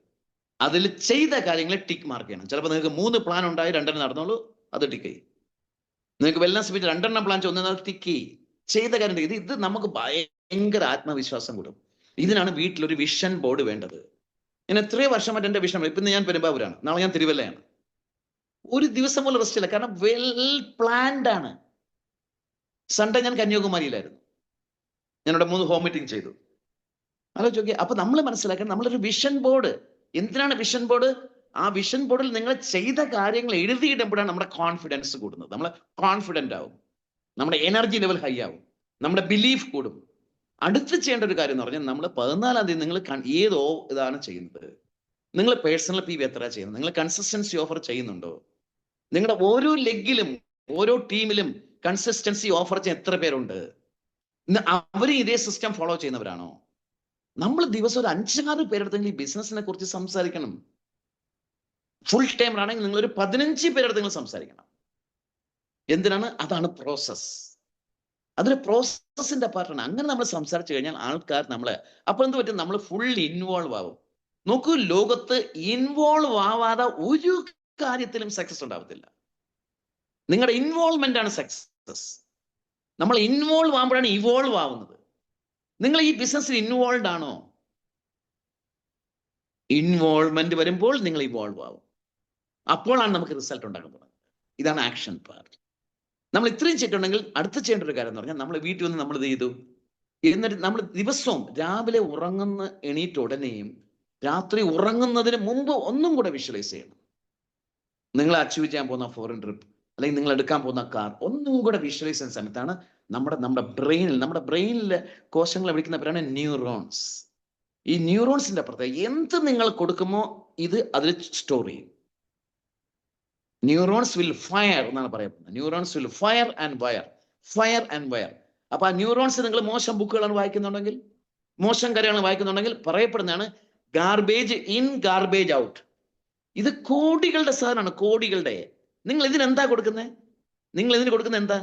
അതിൽ ചെയ്ത കാര്യങ്ങളെ ടിക്ക് മാർക്ക് ചെയ്യണം. ചിലപ്പോൾ നിങ്ങൾക്ക് 3 പ്ലാൻ ഉണ്ടായി, 2 നടന്നുള്ളൂ, അത് ടിക്ക് ചെയ്യും. നിങ്ങൾക്ക് വെൽനസ് മീറ്റ് 2 പ്ലാൻ ഒന്നത് ടിക്ക് ചെയ്ത കാര്യം. ഇത് നമുക്ക് ഭയങ്കര ആത്മവിശ്വാസം കൂടും. ഇതിനാണ് വീട്ടിലൊരു വിഷൻ ബോർഡ് വേണ്ടത്. ഞാൻ എത്രയോ വർഷമായിട്ട് എൻ്റെ വിഷൻ, ഇപ്പം ഞാൻ പെരുമ്പാവൂരാണ്, നാളെ ഞാൻ തിരുവല്ലയാണ്. ഒരു ദിവസം പോലും റെസ്റ്റ് ഇല്ല, കാരണം വെൽ പ്ലാൻഡ് ആണ്. സൺഡേ ഞാൻ കന്യാകുമാരിയിലായിരുന്നു, ഞാനിവിടെ 3 ഹോം മീറ്റിംഗ് ചെയ്തു. ആലോചിച്ച് നോക്കിയാൽ. അപ്പൊ നമ്മൾ മനസ്സിലാക്കാൻ നമ്മളൊരു വിഷൻ ബോർഡ്. എന്തിനാണ് വിഷൻ ബോർഡ്? ആ വിഷൻ ബോർഡിൽ നിങ്ങൾ ചെയ്ത കാര്യങ്ങൾ എഴുതിയിടുമ്പോഴാണ് നമ്മുടെ കോൺഫിഡൻസ് കൂടുന്നത്. നമ്മൾ കോൺഫിഡന്റ് ആവും, നമ്മുടെ എനർജി ലെവൽ ഹൈ ആവും, നമ്മുടെ ബിലീഫ് കൂടും. അടുത്ത് ചെയ്യേണ്ട ഒരു കാര്യം എന്ന് പറഞ്ഞാൽ, നമ്മൾ 14-ാം തീയതി നിങ്ങൾ ഏതോ ഇതാണ് ചെയ്യുന്നത്, നിങ്ങൾ പേഴ്സണൽ PV എത്ര ചെയ്യുന്നത്, നിങ്ങൾ കൺസിസ്റ്റൻസി ഓഫർ ചെയ്യുന്നുണ്ടോ, നിങ്ങളുടെ ഓരോ ലെഗിലും ഓരോ ടീമിലും കൺസിസ്റ്റൻസി ഓഫർ ചെയ്യാൻ എത്ര പേരുണ്ട്, അവർ ഇതേ സിസ്റ്റം ഫോളോ ചെയ്യുന്നവരാണോ? നമ്മൾ ദിവസം ഒരു 5-6 പേരെടുത്തെങ്കിൽ ഈ ബിസിനസിനെ കുറിച്ച് സംസാരിക്കണം. ഫുൾ ടൈം ആണെങ്കിൽ നിങ്ങൾ ഒരു 15 പേരെടുത്തെങ്കിലും സംസാരിക്കണം. എന്തിനാണ്? അതാണ് പ്രോസസ്. അതൊരു പ്രോസസ്സിന്റെ പാർട്ടാണ്. അങ്ങനെ നമ്മൾ സംസാരിച്ചു കഴിഞ്ഞാൽ ആൾക്കാർ നമ്മളെ, അപ്പൊ എന്ത് പറ്റും, നമ്മൾ ഫുൾ ഇൻവോൾവ് ആവും. നോക്കൂ, ലോകത്ത് ഇൻവോൾവ് ആവാതെ ഒരു കാര്യത്തിലും സക്സസ് ഉണ്ടാവത്തില്ല. നിങ്ങളുടെ ഇൻവോൾവ്മെന്റ് ആണ് സക്സസ്. നമ്മൾ ഇൻവോൾവ് ആകുമ്പോഴാണ് ഇവോൾവ് ആവുന്നത്. നിങ്ങൾ ഈ ബിസിനസ്സിൽ ഇൻവോൾവ് ആണോ? ഇൻവോൾവ്മെന്റ് വരുമ്പോൾ നിങ്ങൾ ഇവോൾവ് ആവും. അപ്പോഴാണ് നമുക്ക് റിസൾട്ട് ഉണ്ടാക്കുന്നത്. ഇതാണ് ആക്ഷൻ പാർട്ട്. നമ്മൾ ഇത്രയും ചെയ്തിട്ടുണ്ടെങ്കിൽ അടുത്ത് ചെയ്യേണ്ട ഒരു കാര്യം എന്ന് പറഞ്ഞാൽ, നമ്മൾ വീട്ടിൽ വന്ന് നമ്മൾ ഇത് ചെയ്തു, എന്നിട്ട് നമ്മൾ ദിവസവും രാവിലെ എണീറ്റ ഉടനെയും രാത്രി ഉറങ്ങുന്നതിന് മുമ്പ് ഒന്നും കൂടെ വിഷ്വലൈസ് ചെയ്യണം. നിങ്ങൾ അച്ചീവ് ചെയ്യാൻ പോകുന്ന ഫോറിൻ ട്രിപ്പ്, അല്ലെങ്കിൽ നിങ്ങൾ എടുക്കാൻ പോകുന്ന കാർ, ഒന്നും കൂടെ വിഷ്വലൈസ് ചെയ്യുന്ന സമയത്താണ് നമ്മുടെ ബ്രെയിനിലെ കോശങ്ങളെ വിളിക്കുന്ന പേരാണ് ന്യൂറോൺസ്. ഈ ന്യൂറോൺസിന്റെ പ്രത്യേകത, എന്ത് നിങ്ങൾ കൊടുക്കുമോ ഇത് അതിൽ സ്റ്റോർ ചെയ്യും. ന്യൂറോൺസ് വിൽ ഫയർ എന്നാണ് പറയപ്പെടുന്നത്. Neurons will fire and wire. അപ്പൊ ആ ന്യൂറോൺസ്, നിങ്ങൾ മോശം ബുക്കുകളാണ് വായിക്കുന്നുണ്ടെങ്കിൽ, മോശം കാര്യങ്ങൾ വായിക്കുന്നുണ്ടെങ്കിൽ പറയപ്പെടുന്നതാണ് ഗാർബേജ് ഇൻ ഗാർബേജ് ഔട്ട്. ഇത് കോടികളുടെ സാധനമാണ്, കോടികളുടെ. നിങ്ങൾ ഇതിനെന്താ കൊടുക്കുന്നത്? നിങ്ങൾ ഇതിന് കൊടുക്കുന്നത് എന്താ?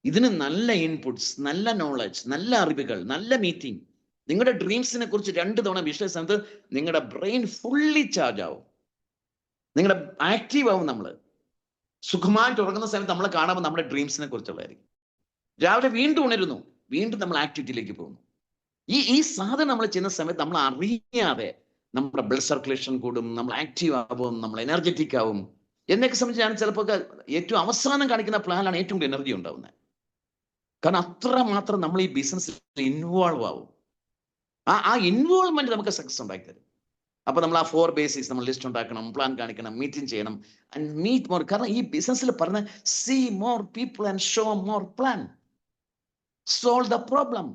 ഇതിന് നല്ല ഇൻപുട്സ്, നല്ല നോളജ്, നല്ല അറിവുകൾ, നല്ല മീറ്റിംഗ്. നിങ്ങളുടെ ഡ്രീംസിനെ കുറിച്ച് 2 തവണ വിഷ്വലൈസ് സമയത്ത് നിങ്ങളുടെ ബ്രെയിൻ ഫുള്ളി ചാർജ് ആവും, നിങ്ങളുടെ ആക്റ്റീവ് ആവും. നമ്മൾ സുഖമായിട്ട് ഉറങ്ങുന്ന സമയത്ത് നമ്മൾ കാണുമ്പോൾ നമ്മുടെ ഡ്രീംസിനെ കുറിച്ചുള്ളതായിരിക്കും. രാവിലെ വീണ്ടും ഉണരുന്നു, വീണ്ടും നമ്മൾ ആക്ടിവിറ്റിയിലേക്ക് പോകുന്നു. ഈ സാധനം നമ്മൾ ചെയ്യുന്ന സമയത്ത് നമ്മൾ അറിയാതെ നമ്മുടെ ബ്ലഡ് സർക്കുലേഷൻ കൂടും, നമ്മൾ ആക്റ്റീവ് ആവും, നമ്മൾ എനർജറ്റിക് ആവും. എന്നൊക്കെ സംബന്ധിച്ച് ഞാൻ ചിലപ്പോൾ ഏറ്റവും അവസാനം കാണിക്കുന്ന പ്ലാനിലാണ് ഏറ്റവും കൂടുതൽ എനർജി ഉണ്ടാവുന്നത്. കാരണം അത്രമാത്രം നമ്മൾ ഈ ബിസിനസ്സിൽ ഇൻവോൾവ് ആവും. ആ ഇൻവോൾവ്മെന്റ് നമുക്ക് സക്സസ് ഉണ്ടാക്കി തരും. അപ്പൊ നമ്മൾ ആ 4 ബേസിക്സ് നമ്മൾ ലിസ്റ്റ് ഉണ്ടാക്കണം, പ്ലാൻ കാണിക്കണം, മീറ്റിംഗ് ചെയ്യണം, ആൻഡ് മീറ്റ് മോർ. കാരണം ഈ ബിസിനസ്സിൽ പറഞ്ഞ see more people and show more plan, solve the problem.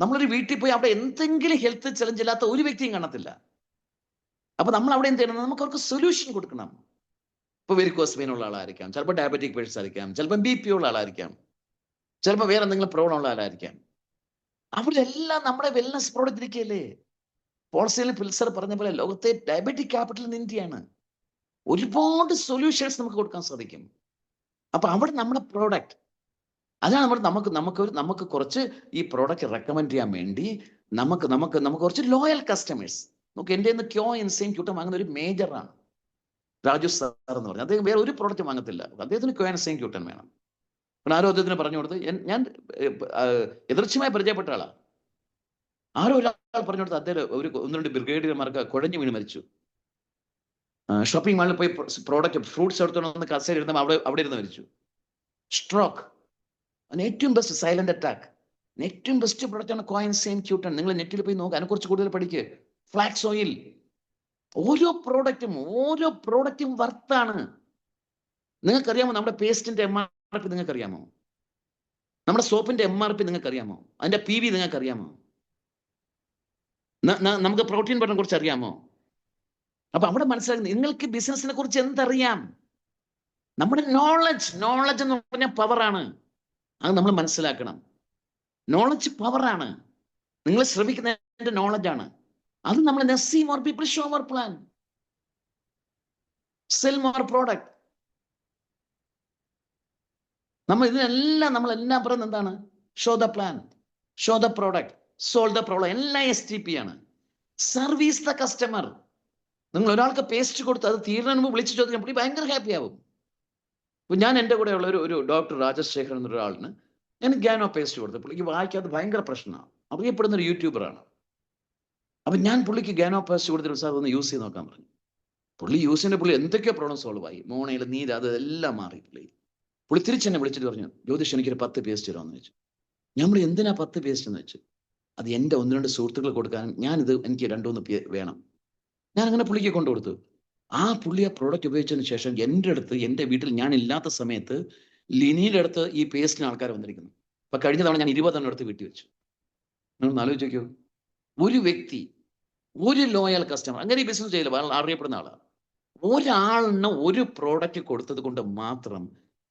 നമ്മളൊരു വീട്ടിൽ പോയി അവിടെ എന്തെങ്കിലും ഹെൽത്ത് ചലഞ്ച് ഇല്ലാത്ത ഒരു വ്യക്തിയും കാണത്തില്ല. അപ്പൊ നമ്മൾ അവിടെ എന്ത് ചെയ്യണം? നമുക്ക് അവർക്ക് സൊല്യൂഷൻ കൊടുക്കണം. ഇപ്പൊ വെരിക്കോസ് വെയിൻ ഉള്ള ആളായിരിക്കാം, ചിലപ്പോൾ ഡയബറ്റിക് പേഷ്യൻസ് ആയിരിക്കാം, ചിലപ്പോൾ BP ഉള്ള ആളായിരിക്കാം, ചിലപ്പോൾ വേറെ എന്തെങ്കിലും പ്രോബ്ലം ഉള്ള ആളായിരിക്കാം. അവിടെ എല്ലാം നമ്മുടെ വെൽനസ് പ്രോഡക്റ്റ് ഇരിക്കുകയല്ലേ. പോൾസേൽ പിൽസർ പറഞ്ഞ പോലെ ലോകത്തെ ഡയബറ്റിക് ക്യാപിറ്റൽ ഇൻ ഇന്ത്യയാണ്. ഒരുപാട് സൊല്യൂഷൻസ് നമുക്ക് കൊടുക്കാൻ സാധിക്കും. അപ്പൊ അവിടെ നമ്മുടെ പ്രോഡക്റ്റ്, അതാണ് നമുക്ക് കുറച്ച് ഈ പ്രോഡക്റ്റ് റെക്കമെൻഡ് ചെയ്യാൻ വേണ്ടി നമുക്ക് കുറച്ച് ലോയൽ കസ്റ്റമേഴ്സ്. നമുക്ക് എൻ്റെ നിന്ന് ക്യോ ഇൻസൈൻ ക്യൂട്ടം വാങ്ങുന്ന ഒരു മേജറാണ് രാജു സാർ എന്ന് പറഞ്ഞാൽ. അദ്ദേഹം വേറെ ഒരു പ്രോഡക്റ്റ് വാങ്ങത്തില്ല, അദ്ദേഹത്തിന് ക്യോ ഇൻസൈൻ ക്യൂട്ടൻ വേണം. ആരോ അദ്ദേഹത്തിന് പറഞ്ഞു കൊടുത്ത്, ഞാൻ എതിർച്ചയായി പരിചയപ്പെട്ട ആളാണ്. ആരോ ഒരാൾ പറഞ്ഞു കൊടുത്ത് അദ്ദേഹം 1-2 ബ്രിഗേഡിയർമാർക്ക് കുഴഞ്ഞു വീണ് മരിച്ചു. ഷോപ്പിംഗ് മാളിൽ പോയി പ്രോഡക്റ്റ് ഫ്രൂട്ട്സ് എടുത്തോണ്ട് കസേര ഇരുന്ന അവിടെ ഇരുന്ന് മരിച്ചു. സ്ട്രോക്ക്. ഏറ്റവും ബെസ്റ്റ് സൈലന്റ് അറ്റാക്ക്, ഏറ്റവും ബെസ്റ്റ് പ്രോഡക്റ്റ് ആണ് ക്യോ ഇൻസൈൻ ക്യൂട്ടൻ. നിങ്ങൾ നെറ്റിൽ പോയി നോക്കുക, അതിനെക്കുറിച്ച് കൂടുതൽ പഠിക്കുക. ഫ്ലാക്സ് ഓയിൽ, ഓരോ പ്രോഡക്റ്റും വർത്താണ്. നിങ്ങൾക്കറിയാമോ നമ്മുടെ പേസ്റ്റിന്റെ MRP നിങ്ങൾക്കറിയാമോ? നമ്മുടെ സോപ്പിന്റെ MRP നിങ്ങൾക്കറിയാമോ? അതിന്റെ PV നിങ്ങൾക്കറിയാമോ? നമുക്ക് പ്രോട്ടീൻ ബട്ടറിനെ കുറിച്ച് അറിയാമോ? അപ്പൊ അവിടെ മനസ്സിലാക്കുന്നത് നിങ്ങൾക്ക് ബിസിനസിനെ കുറിച്ച് എന്തറിയാം? നമ്മുടെ നോളജ് എന്ന് പറഞ്ഞാൽ പവറാണ്. അത് നമ്മൾ മനസ്സിലാക്കണം. നോളജ് പവറാണ്. നിങ്ങൾ ശ്രമിക്കുന്ന നോളജാണ്. അത് നമ്മൾ see more people, show more plan, sell more product. നമ്മളെല്ലാം പറയുന്നത് എന്താണ്? Show the plan, show the product, solve the problem. എല്ലാം STP ആണ്. Service the customer. നിങ്ങൾ ഒരാൾക്ക് പേസ്റ്റ് കൊടുത്ത് അത് തീരുന്നതിന് മുമ്പ് വിളിച്ചു ചോദിക്കാൻ പുള്ളി ഭയങ്കര ഹാപ്പി ആവും. ഇപ്പൊ ഞാൻ എൻ്റെ കൂടെ ഉള്ള ഒരു ഡോക്ടർ രാജശേഖരൻ എന്നൊരാളിന് ഞാൻ ഗ്യാനോ പേസ്റ്റ് കൊടുത്തു. പുള്ളിക്ക് വായിക്കാതെ ഭയങ്കര പ്രശ്നമാണ്. അറിയപ്പെടുന്ന ഒരു യൂട്യൂബറാണ്. അപ്പൊ ഞാൻ പുള്ളിക്ക് ഗ്യാനോ പേസ്റ്റ് കൊടുത്തിട്ട് സാർ ഒന്ന് യൂസ് ചെയ്ത് നോക്കാൻ പറഞ്ഞു. പുള്ളി യൂസ് ചെയ്യുന്ന പുള്ളി എന്തൊക്കെയോ പ്രോബ്ലം സോൾവ് ആയി. മോണയിൽ നീര് അതെല്ലാം മാറി. പുള്ളി തിരിച്ചെന്നെ വിളിച്ചിട്ട് പറഞ്ഞു, ജ്യോതിഷ് എനിക്കൊരു 10 പേസ്റ്റ് തരാമെന്ന് വെച്ചു. ഞാൻ പറഞ്ഞു, എന്തിനാ 10 പേസ്റ്റ് എന്ന് വെച്ചു. അത് എൻ്റെ 1-2 സുഹൃത്തുക്കൾ കൊടുക്കാനും എനിക്ക് 2-3 വേണം. ഞാൻ അങ്ങനെ പുള്ളിക്ക് കൊണ്ടു കൊടുത്തു. പുള്ളി ആ പ്രോഡക്റ്റ് ഉപയോഗിച്ചതിന് ശേഷം എൻ്റെ വീട്ടിൽ ഞാൻ ഇല്ലാത്ത സമയത്ത് ലിനിയുടെ അടുത്ത് ഈ പേസ്റ്റിന് ആൾക്കാർ വന്നിരിക്കുന്നു. അപ്പൊ കഴിഞ്ഞ തവണ ഞാൻ 20 എണ്ണം എടുത്ത് വീട്ടിൽ വെച്ചു. നിങ്ങൾ ആലോചിച്ച് നോക്കിയോ, ഒരു വ്യക്തി, ഒരു ലോയൽ കസ്റ്റമർ, അങ്ങനെ ഈ ബിസിനസ് ചെയ്യില്ല, അറിയപ്പെടുന്ന ആളാണ്. ഒരാളിന് ഒരു പ്രോഡക്റ്റ് കൊടുത്തത് കൊണ്ട് മാത്രം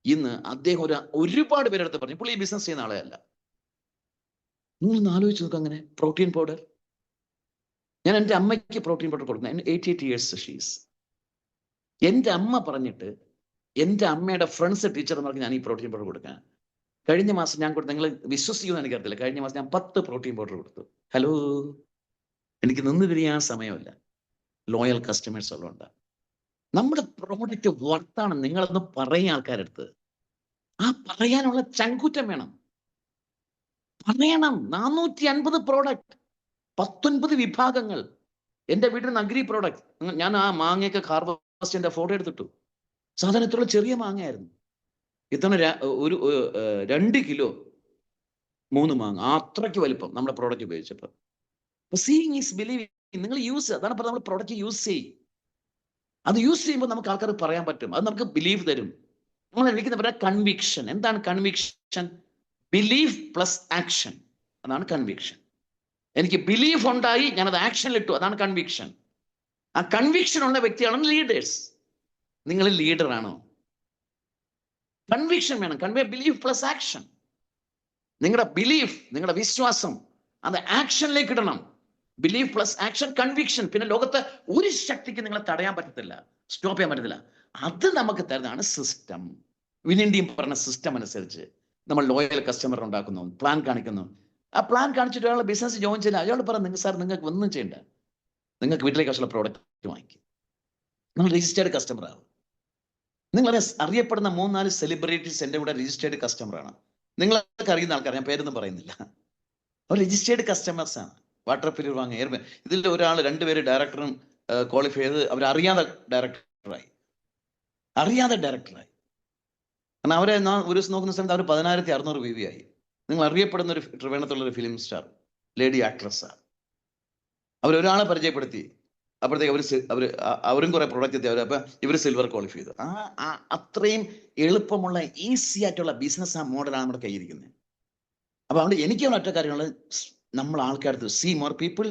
ഇന്ന് അദ്ദേഹം ഒരുപാട് പേരെടുത്ത് പറഞ്ഞു പുള്ളി ഈ ബിസിനസ് ചെയ്യുന്ന ആളെ അല്ല. നിങ്ങളൊന്ന് ആലോചിച്ച് നോക്കുക. അങ്ങനെ പ്രോട്ടീൻ പൗഡർ, ഞാൻ എൻ്റെ അമ്മയ്ക്ക് പ്രോട്ടീൻ പൗഡർ കൊടുക്കുന്നത് 88 years ഷീസ്. എൻ്റെ അമ്മ പറഞ്ഞിട്ട് എൻ്റെ അമ്മയുടെ ഫ്രണ്ട്സ് ടീച്ചർ പറഞ്ഞ് ഞാൻ ഈ പ്രോട്ടീൻ പൗഡർ കൊടുക്കാൻ കഴിഞ്ഞ മാസം ഞാൻ കൊടുത്തു. നിങ്ങൾ വിശ്വസിക്കുമെന്ന് എനിക്കറിയില്ല, കഴിഞ്ഞ മാസം ഞാൻ 10 പ്രോട്ടീൻ പൗഡർ കൊടുത്തു. ഹലോ, എനിക്ക് നിന്ന് തിരിയാൻ സമയമില്ല. ലോയൽ കസ്റ്റമേഴ്സ് ഉള്ളതുകൊണ്ട് നമ്മുടെ പ്രോഡക്റ്റ് വർത്താണ്. നിങ്ങളൊന്ന് പറയുക ആൾക്കാരെടുത്ത്. പറയാനുള്ള ചങ്കൂറ്റം വേണം. പറയണം. 450 പ്രോഡക്റ്റ്, 19 വിഭാഗങ്ങൾ. എൻ്റെ വീട്ടിൽ നിന്ന് അഗ്രി പ്രോഡക്റ്റ്. ഞാൻ ആ മാങ്ങയൊക്കെ ഹാർവെസ്റ്റിന്റെ ഫോട്ടോ എടുത്തിട്ടു. സാധാരണത്തുള്ള ചെറിയ മാങ്ങയായിരുന്നു. ഇത്തവണ 2 കിലോ 3 മാങ്ങ, അത്രയ്ക്ക് വലിപ്പം നമ്മുടെ പ്രോഡക്റ്റ് ഉപയോഗിച്ചപ്പോൾ. Seeing is believing. നിങ്ങൾ യൂസ്, അതാണ് പറഞ്ഞത്, നമ്മൾ പ്രോഡക്റ്റ് യൂസ് ചെയ്യും. അത് യൂസ് ചെയ്യുമ്പോൾ നമുക്ക് ആൾക്കാർ പറയാൻ പറ്റും, അത് നമുക്ക് ബിലീവ് തരും. നമ്മൾ വിളിക്കുന്ന പറയാം കൺവിക്ഷൻ. എന്താണ് കൺവിക്ഷൻ? Belief plus action. അതാണ് കൺവിക്ഷൻ. എനിക്ക് ബിലീഫ് ഉണ്ടായി, ഞാനത് ആക്ഷനിലിട്ടു, അതാണ് കൺവിക്ഷൻ. ആ കൺവിക്ഷൻ ഉള്ള വ്യക്തിയാണ് ലീഡേഴ്സ്. നിങ്ങൾ ലീഡറാണോ? കൺവിക്ഷൻ വേണം. Belief plus action. നിങ്ങളുടെ ബിലീഫ്, നിങ്ങളുടെ വിശ്വാസം അത് ആക്ഷനിലേക്ക് ഇടണം. Belief plus action, conviction. പിന്നെ ലോകത്ത് ഒരു ശക്തിക്ക് നിങ്ങളെ തടയാൻ പറ്റത്തില്ല, സ്റ്റോപ്പ് ചെയ്യാൻ പറ്റത്തില്ല. അത് നമുക്ക് തരുന്നതാണ് സിസ്റ്റം. വിനിന്റെയും പറഞ്ഞ സിസ്റ്റം അനുസരിച്ച് നമ്മൾ ലോയൽ കസ്റ്റമർ ഉണ്ടാക്കുന്നു, പ്ലാൻ കാണിക്കുന്നു. ആ പ്ലാൻ കാണിച്ചിട്ട് ഒരാൾ ബിസിനസ് ജോയിൻ ചെയ്യുന്ന അയാൾ പറഞ്ഞു, സാർ നിങ്ങൾക്ക് ഒന്നും ചെയ്യണ്ട, നിങ്ങൾക്ക് വീട്ടിലേക്ക് ആവശ്യമുള്ള പ്രോഡക്റ്റ് വാങ്ങിക്കും, നിങ്ങൾ രജിസ്റ്റേർഡ് കസ്റ്റമർ ആവും. നിങ്ങൾ അറിയപ്പെടുന്ന 3-4 സെലിബ്രിറ്റീസ് എൻ്റെ കൂടെ രജിസ്റ്റേർഡ് കസ്റ്റമറാണ്. നിങ്ങൾക്ക് അറിയുന്ന ആൾക്കാർ, ഞാൻ പേരൊന്നും പറയുന്നില്ല, അവർ രജിസ്റ്റേർഡ് കസ്റ്റമേഴ്സ് ആണ്. വാട്ടർ പ്യൂരിഫയർ വാങ്ങുക, എയർ, ഇതിൽ ഒരാൾ 2 പേര് ഡയറക്ടറും ക്വാളിഫൈ ചെയ്ത് അവരറിയാതെ ഡയറക്ടറായി. കാരണം അവരെ ഒരു ദിവസം നോക്കുന്ന സമയത്ത് അവർ 10,600 VV ആയി. നിങ്ങൾ അറിയപ്പെടുന്ന ഒരു ട്രിവേണത്തുള്ളൊരു ഫിലിം സ്റ്റാർ, ലേഡി ആക്ട്രസ്സാണ്. അവരൊരാളെ പരിചയപ്പെടുത്തി, അപ്പോഴത്തേക്ക് അവരും കുറെ പ്രൊഡക്റ്റ് എത്തി. അപ്പൊ ഇവർ സിൽവർ ക്വാളിഫൈ ചെയ്തു. അത്രയും എളുപ്പമുള്ള ഈസി ആയിട്ടുള്ള ബിസിനസ് ആ മോഡലാണ് നമ്മുടെ കയ്യിരിക്കുന്നത്. അപ്പൊ അതുകൊണ്ട് എനിക്കുള്ള ഒറ്റ കാര്യങ്ങൾ, നമ്മൾ ആൾക്കാർക്ക് see more people,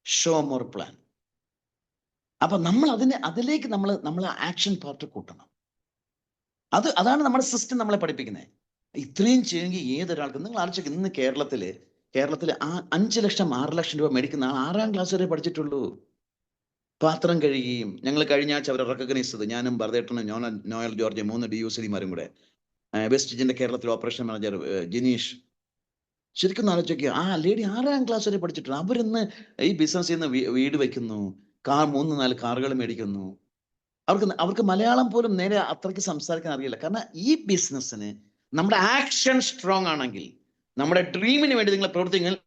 show more plan. അപ്പൊ നമ്മൾ അതിലേക്ക് നമ്മൾ ആക്ഷൻ പാർട്ട് കൂട്ടണം. അതാണ് നമ്മുടെ സിസ്റ്റം നമ്മളെ പഠിപ്പിക്കുന്നത്. ഇത്രയും ചെയ്യുമെങ്കിൽ ഏതൊരാൾക്കും, നിങ്ങൾ ആലോചിക്കുക, ഇന്ന് കേരളത്തില് 5 ലക്ഷം 6 ലക്ഷം രൂപ മേടിക്കുന്ന ആൾ 6ാം ക്ലാസ് വരെ പഠിച്ചിട്ടുള്ളൂ. പാത്രം കഴുകുകയും, ഞങ്ങൾ കഴിഞ്ഞ ആഴ്ച അവരെ റെക്കഗ്നൈസ് ചെയ്ത്, ഞാനും ഭരതേട്ടനും നോയൽ ജോർജ് 3 DUCDമാരും കൂടെ, വെസ്റ്റിജിന്റെ കേരളത്തിലെ ഓപ്പറേഷൻ മാനേജർ ജിനീഷ്. ശരിക്കും ആലോചിക്കുക, ആ ലേഡി 6ാം ക്ലാസ് വരെ പഠിച്ചിട്ടുണ്ട്. അവരിന്ന് ഈ ബിസിനസ് ചെയ്യുന്ന വീട് വയ്ക്കുന്നു, 3-4 കാറുകൾ മേടിക്കുന്നു. അവർക്ക് മലയാളം പോലും നേരെ അത്രയ്ക്ക് സംസാരിക്കാൻ അറിയില്ല. കാരണം ഈ ബിസിനസ്സിന് നമ്മുടെ ആക്ഷൻ സ്ട്രോങ് ആണെങ്കിൽ, നമ്മുടെ ഡ്രീമിന് വേണ്ടി നിങ്ങൾ പ്രവർത്തിക്കുമെങ്കിൽ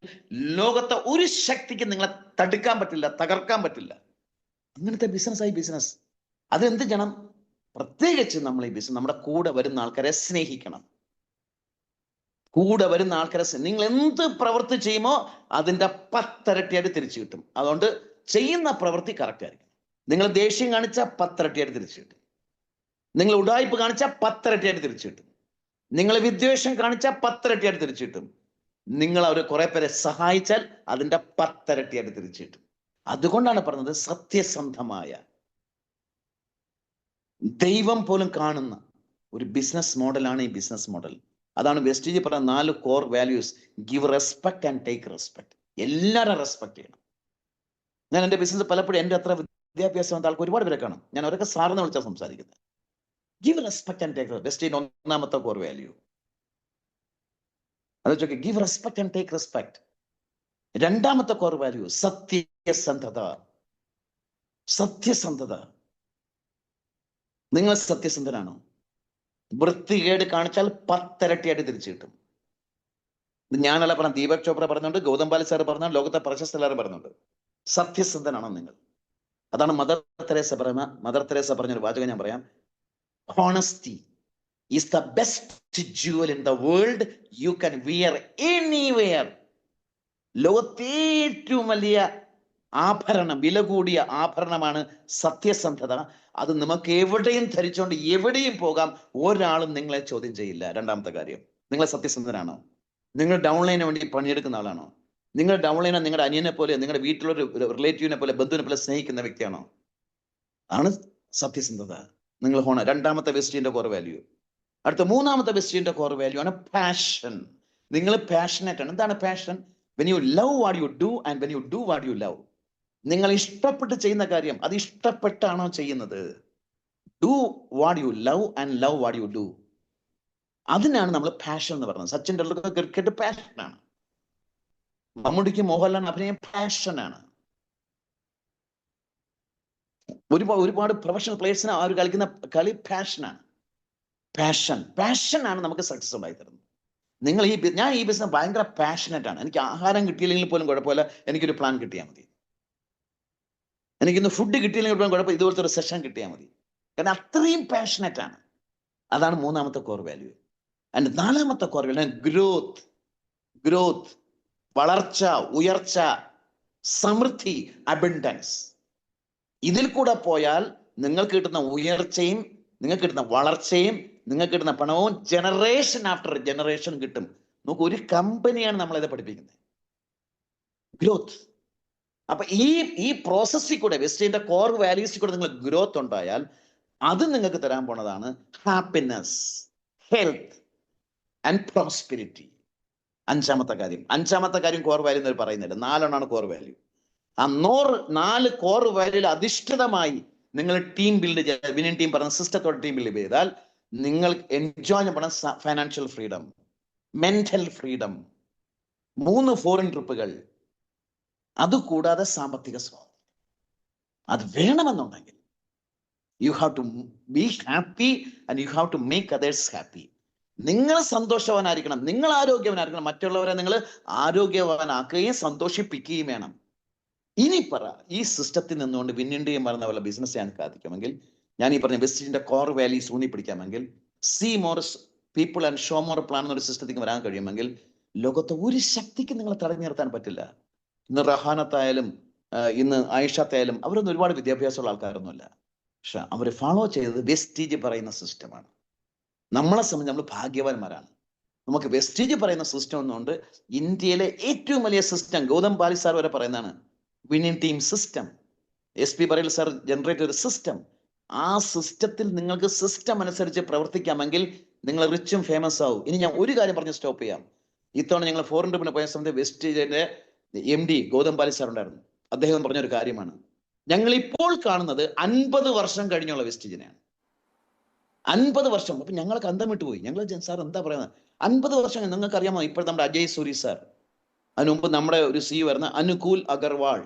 ലോകത്തെ ഒരു ശക്തിക്ക് നിങ്ങളെ തടുക്കാൻ പറ്റില്ല, തകർക്കാൻ പറ്റില്ല. അങ്ങനത്തെ ബിസിനസ്. അതെന്ത് ചെയ്യണം? പ്രത്യേകിച്ച് നമ്മൾ ഈ ബിസിനസ്, നമ്മുടെ കൂടെ വരുന്ന ആൾക്കാരെ സ്നേഹിക്കണം. നിങ്ങൾ എന്ത് പ്രവൃത്തി ചെയ്യുമോ അതിന്റെ 10 ഇരട്ടിയായിട്ട് തിരിച്ചു കിട്ടും. അതുകൊണ്ട് ചെയ്യുന്ന പ്രവൃത്തി കറക്റ്റ് ആയിരിക്കും. നിങ്ങൾ ദേഷ്യം കാണിച്ചാൽ 10 ഇരട്ടിയായിട്ട് തിരിച്ചു കിട്ടും. നിങ്ങൾ ഉഡായിപ്പ് കാണിച്ചാൽ 10 ഇരട്ടിയായിട്ട് തിരിച്ചു കിട്ടും. നിങ്ങൾ വിദ്വേഷം കാണിച്ചാൽ 10 ഇരട്ടിയായിട്ട് തിരിച്ചു കിട്ടും. നിങ്ങൾ അവർ കുറെ പേരെ സഹായിച്ചാൽ അതിന്റെ 10 ഇരട്ടിയായിട്ട് തിരിച്ചു കിട്ടും. അതുകൊണ്ടാണ് പറഞ്ഞത്, സത്യസന്ധമായ, ദൈവം പോലും കാണുന്ന ഒരു ബിസിനസ് മോഡലാണ് ഈ ബിസിനസ് മോഡൽ. അതാണ് വെസ്റ്റീജ് പറഞ്ഞ 4 core values. Give respect and take respect. എല്ലാവരും റെസ്പെക്ട് ചെയ്യണം. ഞാൻ എൻ്റെ ബിസിനസ് പലപ്പോഴും എൻ്റെ അത്ര വിദ്യാഭ്യാസം ആൾക്ക് ഒരുപാട് പേരെ കാണും, ഞാൻ അവരൊക്കെ സാറിന് വിളിച്ചാൽ സംസാരിക്കുന്നത്. Give respect and take. Vestige 1ാമത്തെ കോർ വാല്യൂ അത്. Give respect and take respect. 2ാമത്തെ കോർ വാല്യൂ സത്യസന്ധത. നിങ്ങൾ സത്യസന്ധനാണോ? വൃത്തികേട് കാണിച്ചാൽ 10 ഇരട്ടിയായിട്ട് തിരിച്ചു കിട്ടും. ഞാനല്ല പറഞ്ഞ, ദീപക് ചോപ്ര പറഞ്ഞുണ്ട്, ഗൗതം പാൽ സാർ പറഞ്ഞ, ലോകത്തെ പ്രശസ്ത എല്ലാവരും പറഞ്ഞുണ്ട്. സത്യസന്ധനാണോ നിങ്ങൾ? അതാണ് മദർ തെരേസ പറഞ്ഞൊരു വാചകം ഞാൻ പറയാം. Honesty is the best jewel in the world you can wear anywhere. ലോകത്തെ ഏറ്റവും വലിയ ആഭരണം, വില കൂടിയ ആഭരണമാണ് സത്യസന്ധത. അത് നമുക്ക് എവിടെയും ധരിച്ചുകൊണ്ട് എവിടെയും പോകാം, ഒരാളും നിങ്ങളെ ചോദ്യം ചെയ്യില്ല. 2ാമത്തെ കാര്യം, നിങ്ങൾ സത്യസന്ധനാണോ? നിങ്ങൾ ഡൗൺലൈന് വേണ്ടി പണിയെടുക്കുന്ന ആളാണോ? നിങ്ങൾ ഡൗൺലൈനെ നിങ്ങളുടെ അനിയനെ പോലെ, നിങ്ങളുടെ വീട്ടിലൊരു റിലേറ്റീവിനെ പോലെ, ബന്ധുവിനെ പോലെ സ്നേഹിക്കുന്ന വ്യക്തിയാണോ? ആണ് സത്യസന്ധത. നിങ്ങൾ 2ാമത്തെ വെസ്റ്റീജിന്റെ കോർ വാല്യൂ. അടുത്ത 3ാമത്തെ വെസ്റ്റീജിന്റെ കോർ വാല്യൂ ആണ് പാഷൻ. നിങ്ങൾ പാഷനേറ്റ് ആണ്. എന്താണ് passion? When you love what you do and when you do what you love. നിങ്ങൾ ഇഷ്ടപ്പെട്ട് ചെയ്യുന്ന കാര്യം അത് ഇഷ്ടപ്പെട്ടാണോ ചെയ്യുന്നത്? Do what you love and love what you do. അതിനാണ് നമ്മൾ പാഷൻ എന്ന് പറയുന്നത്. സച്ചിൻ ടെണ്ടുൽക്കർ ക്രിക്കറ്റ് പാഷനാണ്. മമ്മൂട്ടിക്ക് മോഹൻലാൽ അഭിനയം പാഷനാണ്. ഒരുപാട് പ്രൊഫഷണൽ പ്ലേയേഴ്സിന് അവർ കളിക്കുന്ന കളി പാഷനാണ്. പാഷനാണ് നമുക്ക് സക്സസ് ഉണ്ടായി തരുന്നത്. ഞാൻ ഈ ബിസിനസ് ഭയങ്കര പാഷനറ്റ് ആണ്. എനിക്ക് ആഹാരം കിട്ടിയില്ലെങ്കിൽ പോലും കുഴപ്പമില്ല, എനിക്കൊരു പ്ലാൻ കിട്ടിയാൽ മതി. എനിക്കിന്ന് ഫുഡ് കിട്ടിയില്ലെങ്കിൽ പോലും കുഴപ്പമില്ല, ഇതുപോലത്തെ ഒരു സെഷൻ കിട്ടിയാൽ മതി. കാരണം അത്രയും പാഷനറ്റ് ആണ്. അതാണ് 3ാമത്തെ കോർ വാല്യൂ. ആൻഡ് 4ാമത്തെ കോർ വാല്യൂ ഗ്രോത്ത്, വളർച്ച, ഉയർച്ച, സമൃദ്ധി, അബൻഡൻസ്. ഇതിൽ കൂടെ പോയാൽ നിങ്ങൾക്ക് കിട്ടുന്ന ഉയർച്ചയും, നിങ്ങൾക്ക് കിട്ടുന്ന വളർച്ചയും, നിങ്ങൾക്ക് കിട്ടുന്ന പണവും ജനറേഷൻ ആഫ്റ്റർ ജനറേഷൻ കിട്ടും. നമുക്ക് ഒരു കമ്പനിയാണ് നമ്മളിത് പഠിപ്പിക്കുന്നത്, ഗ്രോത്ത്. അപ്പൊ ഈ പ്രോസസ്സിൽ കൂടെ, വെസ്റ്റീജിന്റെ കോർ വാല്യൂസിൽ കൂടെ നിങ്ങൾ ഗ്രോത്ത് ഉണ്ടായാൽ അത് നിങ്ങൾക്ക് തരാൻ പോണതാണ് ഹാപ്പിനെസ്, ഹെൽത്ത് ആൻഡ് പ്രോസ്പെരിറ്റി. 5ാമത്തെ കാര്യം കോർ വാല്യൂ എന്ന് പറയുന്നില്ല, 4 കോർ വാല്യൂ. ആ 4 കോർ വാല്യൂയിൽ അധിഷ്ഠിതമായി നിങ്ങൾ ടീം ബിൽഡ് ചെയ്താൽ, വിന്നിംഗ് ടീം പറഞ്ഞ സിസ്റ്റത്തോടെ ടീം ബിൽഡ് ചെയ്താൽ നിങ്ങൾ എൻജോയ് ചെയ്യണം financial freedom. Mental freedom, 3 foreign ട്രിപ്പുകൾ, അതുകൂടാതെ സാമ്പത്തിക സ്വാതന്ത്ര്യം. അത് വേണമെന്നുണ്ടെങ്കിൽ you have to be happy and you have to make others happy. നിങ്ങൾ സന്തോഷവാനായിരിക്കണം, നിങ്ങൾ ആരോഗ്യവാനായിരിക്കണം, മറ്റുള്ളവരെ നിങ്ങൾ ആരോഗ്യവാനാക്കുകയും സന്തോഷിപ്പിക്കുകയും വേണം. ഇനി പറ, ഈ സിസ്റ്റത്തിൽ നിന്നുകൊണ്ട് വിന്നിന്റെയും പറയുന്ന പോലെ ബിസിനസ് ചെയ്യാൻ സാധിക്കുമെങ്കിൽ, ഞാൻ ഈ പറഞ്ഞ വെസ്റ്റിന്റെ കോർ വാല്യൂസ് ഊന്നി പിടിക്കാമെങ്കിൽ, see more people and show more plan എന്നൊരു സിസ്റ്റത്തിലേക്ക് വരാൻ കഴിയുമെങ്കിൽ, ലോകത്തെ ഒരു ശക്തിക്ക് നിങ്ങളെ തടഞ്ഞു നിർത്താൻ പറ്റില്ല. ഇന്ന് റഹാനത്തായാലും ഇന്ന് ആയിഷത്തായാലും അവരൊന്നും ഒരുപാട് വിദ്യാഭ്യാസമുള്ള ആൾക്കാരൊന്നുമല്ല. പക്ഷെ അവർ ഫോളോ ചെയ്തത് വെസ്റ്റീജ് പറയുന്ന സിസ്റ്റമാണ്. നമ്മളെ സംബന്ധിച്ച് നമ്മൾ ഭാഗ്യവാന്മാരാണ്. നമുക്ക് വെസ്റ്റീജ് പറയുന്ന സിസ്റ്റം എന്നുകൊണ്ട് ഇന്ത്യയിലെ ഏറ്റവും വലിയ സിസ്റ്റം, ഗൗതം പാലി സാർ വരെ പറയുന്നതാണ് വിന്നിംഗ് ടീം സിസ്റ്റം. SP പറയൽ സാർ ജനറേറ്റ് ഒരു സിസ്റ്റം. ആ സിസ്റ്റത്തിൽ നിങ്ങൾക്ക് സിസ്റ്റം അനുസരിച്ച് പ്രവർത്തിക്കാമെങ്കിൽ നിങ്ങൾ റിച്ചും ഫേമസ് ആവും. ഇനി ഞാൻ ഒരു കാര്യം പറഞ്ഞ് സ്റ്റോപ്പ് ചെയ്യാം. ഇത്തവണ ഞങ്ങൾ ഫോറിൻ ട്രിപ്പിന് പോയ സമയത്ത് വെസ്റ്റീജിന്റെ MD ഗൗതം പാലി സാർ ഉണ്ടായിരുന്നു. അദ്ദേഹം പറഞ്ഞൊരു കാര്യമാണ്, ഞങ്ങൾ ഇപ്പോൾ കാണുന്നത് 50 വർഷം കഴിഞ്ഞുള്ള വെസ്റ്റീജിനെയാണ്. 50 വർഷം. അപ്പൊ ഞങ്ങൾക്ക് അന്തം വിട്ടുപോയി. ഞങ്ങൾ സാർ എന്താ പറയുന്നത്, 50 വർഷം നിങ്ങൾക്ക് അറിയാമോ? ഇപ്പോൾ നമ്മുടെ അജയ് സൂരി സാർ, അതിന് മുമ്പ് നമ്മുടെ ഒരു CEO വരുന്ന അനുകൂൽ അഗർവാൾ,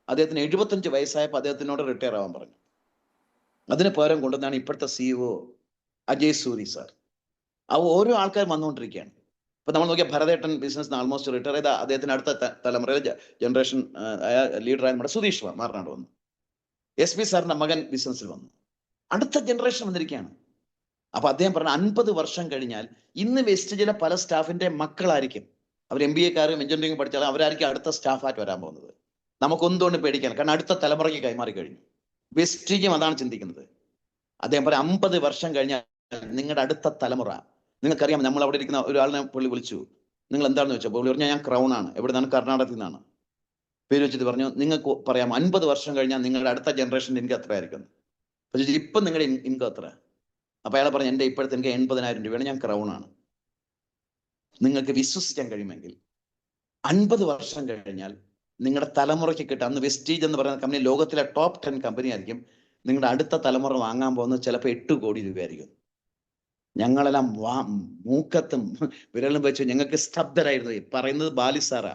അദ്ദേഹത്തിന് 75 വയസ്സായപ്പോൾ അദ്ദേഹത്തിനോട് റിട്ടയർ ആവാൻ പറഞ്ഞു. അതിന് പകരം കൊണ്ടുവന്നാണ് ഇപ്പോഴത്തെ CEO അജയ് സൂരി സാർ. ഓരോ ആൾക്കാർ വന്നുകൊണ്ടിരിക്കുകയാണ്. ഇപ്പൊ നമ്മൾ നോക്കിയാൽ ഭരതേട്ടൻ ബിസിനസ് ആൾമോസ്റ്റ് റിട്ടയർ ചെയ്ത അദ്ദേഹത്തിന് അടുത്ത തലമുറയിലെ ജനറേഷൻ ലീഡറായ നമ്മുടെ സുധീഷ് മാറനാട് വന്നു. SP സാറിന്റെ മകൻ ബിസിനസ്സിൽ വന്നു. അടുത്ത ജനറേഷൻ വന്നിരിക്കുകയാണ്. അപ്പൊ അദ്ദേഹം പറഞ്ഞ 50 വർഷം കഴിഞ്ഞാൽ ഇന്ന് വെസ്റ്റീജിലെ പല സ്റ്റാഫിന്റെ മക്കളായിരിക്കും, അവർ MBA കാരും എഞ്ചിനീയറിംഗ് പഠിച്ചാലും അവരായിരിക്കും അടുത്ത സ്റ്റാഫായിട്ട് വരാൻ പോകുന്നത്. നമുക്കൊന്നുകൊണ്ട് പേടിക്കാൻ, കാരണം അടുത്ത തലമുറയ്ക്ക് കൈമാറി കഴിഞ്ഞു. വെസ്റ്റീജും അതാണ് ചിന്തിക്കുന്നത്. അദ്ദേഹം പറയാം 50 വർഷം കഴിഞ്ഞാൽ നിങ്ങളുടെ അടുത്ത തലമുറ, നിങ്ങൾക്കറിയാം, നമ്മൾ അവിടെ ഇരിക്കുന്ന ഒരാളിനെ പുള്ളി വിളിച്ചു, നിങ്ങൾ എന്താണെന്ന് ചോദിച്ചപ്പോൾ പുള്ളി പറഞ്ഞാൽ ഞാൻ ക്രൗൺ ആണ്, എവിടെ നിന്നാണ്, കർണാടകത്തിൽ നിന്നാണ്. പേര് വെച്ചിട്ട് പറഞ്ഞു, നിങ്ങൾക്ക് പറയാം 50 വർഷം കഴിഞ്ഞാൽ നിങ്ങളുടെ അടുത്ത ജനറേഷൻ്റെ ഇൻകം എത്ര ആയിരിക്കും. പക്ഷേ ഇപ്പം നിങ്ങളുടെ ഇൻകം എത്ര? അപ്പൊ അയാളെ പറഞ്ഞു, എൻ്റെ ഇപ്പോഴത്തെ എനിക്ക് 80,000 രൂപയാണ്, ഞാൻ ക്രൗൺ ആണ്. നിങ്ങൾക്ക് വിശ്വസിക്കാൻ കഴിയുമെങ്കിൽ 50 വർഷം കഴിഞ്ഞാൽ നിങ്ങളുടെ തലമുറയ്ക്ക് കിട്ടുക, അന്ന് വെസ്റ്റീജ് എന്ന് പറയുന്ന കമ്പനി ലോകത്തിലെ ടോപ്പ് 10 കമ്പനി ആയിരിക്കും. നിങ്ങളുടെ അടുത്ത തലമുറ വാങ്ങാൻ പോകുന്നത് ചിലപ്പോൾ 8 കോടി രൂപയായിരിക്കും. ഞങ്ങളെല്ലാം മൂക്കത്തും വിരലും വെച്ചു ഞങ്ങൾക്ക് സ്തബ്ധരായിരുന്നു. പറയുന്നത് ബാലി സാറാ,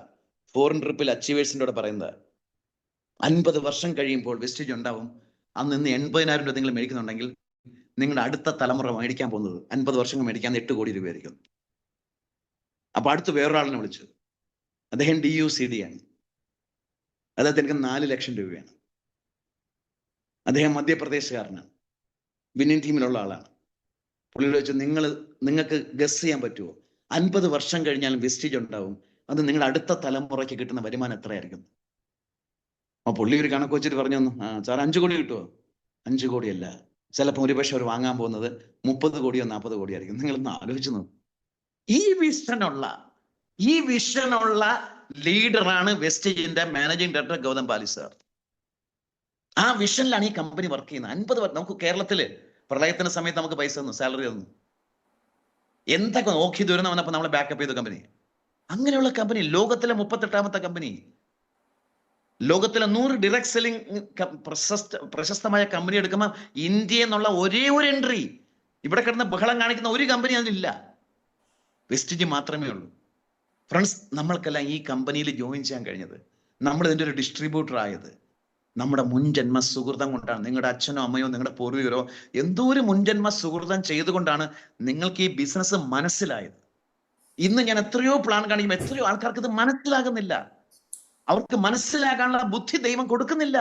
ഫോറിൻ ട്രിപ്പിൽ അച്ചീവേഴ്സിൻ്റെ കൂടെ പറയുന്നത്. 50 വർഷം കഴിയുമ്പോൾ വെസ്റ്റീജ് ഉണ്ടാവും. അന്ന് ഇന്ന് 80,000 രൂപ നിങ്ങൾ മേടിക്കുന്നുണ്ടെങ്കിൽ നിങ്ങളുടെ അടുത്ത തലമുറ മേടിക്കാൻ പോകുന്നത് 50 വർഷം മേടിക്കാൻ 8 കോടി രൂപയായിരിക്കും. അപ്പൊ അടുത്ത് വേറൊരാളിനെ വിളിച്ചു, അദ്ദേഹം DUCD ആണ്, അദ്ദേഹത്തിന് എനിക്ക് 4 ലക്ഷം രൂപയാണ്. അദ്ദേഹം മധ്യപ്രദേശുകാരനാണ്, വിന്നിംഗ് ടീമിലുള്ള ആളാണ്. പുള്ളി ചോദിച്ചു, നിങ്ങൾക്ക് ഗസ് ചെയ്യാൻ പറ്റുമോ 50 വർഷം കഴിഞ്ഞാലും വെസ്റ്റീജ് ഉണ്ടാവും, അത് നിങ്ങളുടെ അടുത്ത തലമുറയ്ക്ക് കിട്ടുന്ന വരുമാനം എത്രയായിരിക്കും? അപ്പൊ പുള്ളി ഒരു കണക്ക് വെച്ചിട്ട് പറഞ്ഞു, സാർ 5 കോടി കിട്ടുമോ? 5 കോടിയല്ല, ചിലപ്പോൾ ഒരുപക്ഷെ അവർ വാങ്ങാൻ പോകുന്നത് 30 കോടിയോ 40 കോടിയോ ആയിരിക്കും. നിങ്ങളൊന്ന് ആലോചിച്ചു നോക്കും. ഈ വിഷനുള്ള ലീഡറാണ് വെസ്റ്റീജിന്റെ മാനേജിംഗ് ഡയറക്ടർ ഗൗതം പാലി സാർ. ആ വിഷനിലാണ് ഈ കമ്പനി വർക്ക് ചെയ്യുന്നത്. 50 നമുക്ക് കേരളത്തില് പ്രളയത്തിന്റെ സമയത്ത് നമുക്ക് പൈസ തന്നു, സാലറി തന്നു, എന്തൊക്കെ നോക്കി ദുരന്തം വന്നപ്പോൾ നമ്മളെ ബാക്കപ്പ് ചെയ്ത കമ്പനി. അങ്ങനെയുള്ള കമ്പനി, ലോകത്തിലെ 38ാമത്തെ കമ്പനി, ലോകത്തിലെ 100 ഡിറക്ട് സെല്ലിംഗ് പ്രശസ്തമായ കമ്പനി എടുക്കുമ്പോൾ ഇന്ത്യ എന്നുള്ള ഒരേ ഒരു എൻട്രി, ഇവിടെ കിടന്ന് ബഹളം കാണിക്കുന്ന ഒരു കമ്പനി അതിലില്ല, വെസ്റ്റീജ് മാത്രമേ ഉള്ളൂ. ഫ്രണ്ട്സ്, നമ്മൾക്കെല്ലാം ഈ കമ്പനിയിൽ ജോയിൻ ചെയ്യാൻ കഴിഞ്ഞത്, നമ്മൾ ഇതിൻ്റെ ഒരു ഡിസ്ട്രിബ്യൂട്ടർ ആയത് നമ്മുടെ മുൻജന്മ സുഹൃതം കൊണ്ടാണ്. നിങ്ങളുടെ അച്ഛനോ അമ്മയോ നിങ്ങളുടെ പൂർവികരോ എന്തോ ഒരു മുൻജന്മ സുഹൃതം ചെയ്തുകൊണ്ടാണ് നിങ്ങൾക്ക് ഈ ബിസിനസ് മനസ്സിലായത്. ഇന്ന് ഞാൻ എത്രയോ പ്ലാൻ കാണിക്കുമ്പോൾ എത്രയോ ആൾക്കാർക്ക് ഇത് മനസ്സിലാകുന്നില്ല. അവർക്ക് മനസ്സിലാക്കാനുള്ള ബുദ്ധി ദൈവം കൊടുക്കുന്നില്ല.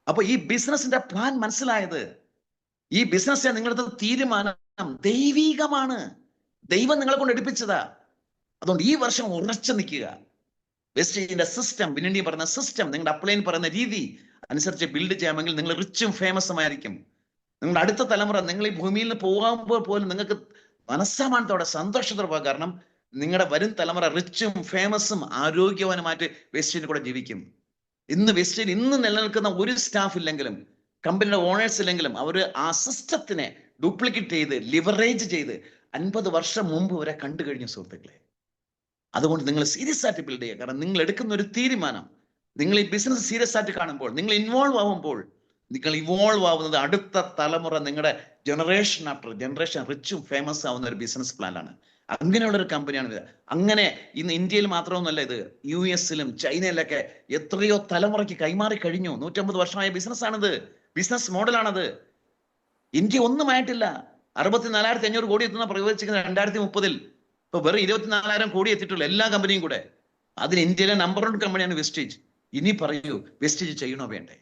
അപ്പൊ ഈ ബിസിനസിന്റെ പ്ലാൻ മനസ്സിലായത്, ഈ ബിസിനസ് നിങ്ങളുടെ തീരുമാനം ദൈവികമാണ്, ദൈവം നിങ്ങളെ കൊണ്ട് എടുപ്പിച്ചതാ. അതുകൊണ്ട് ഈ വർഷം ഉറച്ചു നിൽക്കുക. വെസ്റ്റീജിന്റെ സിസ്റ്റം, വിന്നിണ്ടി പറയുന്ന സിസ്റ്റം, നിങ്ങളുടെ അപ്ലൈൻ പറയുന്ന രീതി അനുസരിച്ച് ബിൽഡ് ചെയ്യാമെങ്കിൽ നിങ്ങൾ റിച്ചും ഫേമസും ആയിരിക്കും. നിങ്ങളുടെ അടുത്ത തലമുറ, നിങ്ങൾ ഈ ഭൂമിയിൽ നിന്ന് പോകുമ്പോൾ പോലും നിങ്ങൾക്ക് മനസ്സമാനത്തോടെ സന്തോഷത്തോടെ പോകാം. കാരണം നിങ്ങളുടെ വരും തലമുറ റിച്ചും ഫേമസും ആരോഗ്യവാനുമായിട്ട് വെസ്റ്റീജിൽ കൂടെ ജീവിക്കും. ഇന്ന് വെസ്റ്റീജിൽ ഇന്ന് നിലനിൽക്കുന്ന ഒരു സ്റ്റാഫ് ഇല്ലെങ്കിലും, കമ്പനിയുടെ ഓണേഴ്സ് ഇല്ലെങ്കിലും, അവർ ആ സിസ്റ്റത്തിനെ ഡ്യൂപ്ലിക്കേറ്റ് ചെയ്ത് ലിവറേജ് ചെയ്ത് 50 വർഷം മുമ്പ് വരെ കണ്ടു കഴിഞ്ഞു സുഹൃത്തുക്കളെ. അതുകൊണ്ട് നിങ്ങൾ സീരിയസ് ആയിട്ട് ബിൽഡ് ചെയ്യുക. കാരണം നിങ്ങൾ എടുക്കുന്ന ഒരു തീരുമാനം, നിങ്ങൾ ഈ ബിസിനസ് സീരിയസ് ആയിട്ട് കാണുമ്പോൾ, നിങ്ങൾ ഇൻവോൾവ് ആവുമ്പോൾ, നിങ്ങൾ ഇവോൾവ് ആവുന്നത് അടുത്ത തലമുറ, നിങ്ങളുടെ ജനറേഷൻ ആഫ്റ്റർ ജനറേഷൻ റിച്ചും ഫേമസ് ആവുന്ന ഒരു ബിസിനസ് പ്ലാനാണ്. അങ്ങനെയുള്ളൊരു കമ്പനിയാണ് ഇത്. അങ്ങനെ ഇന്ന് ഇന്ത്യയിൽ മാത്രമൊന്നുമല്ല ഇത്, US-ലും ചൈനയിലൊക്കെ എത്രയോ തലമുറയ്ക്ക് കൈമാറി കഴിഞ്ഞു. 150 വർഷമായ ബിസിനസ്സാണിത്, ബിസിനസ് മോഡലാണത്. ഇന്ത്യ ഒന്നുമായിട്ടില്ല. 64,500 കോടി എത്തുന്ന പ്രവചിക്കുന്നത് 2030. ഇപ്പൊ വെറും 24,000 കോടി എത്തിയിട്ടുള്ളൂ എല്ലാ കമ്പനിയും കൂടെ. അതിന് ഇന്ത്യയിലെ നമ്പർ 1 കമ്പനിയാണ് വെസ്റ്റീജ്. ഇനി പറയൂ, വെസ്റ്റീജ് ചെയ്യണോ വേണ്ടേ?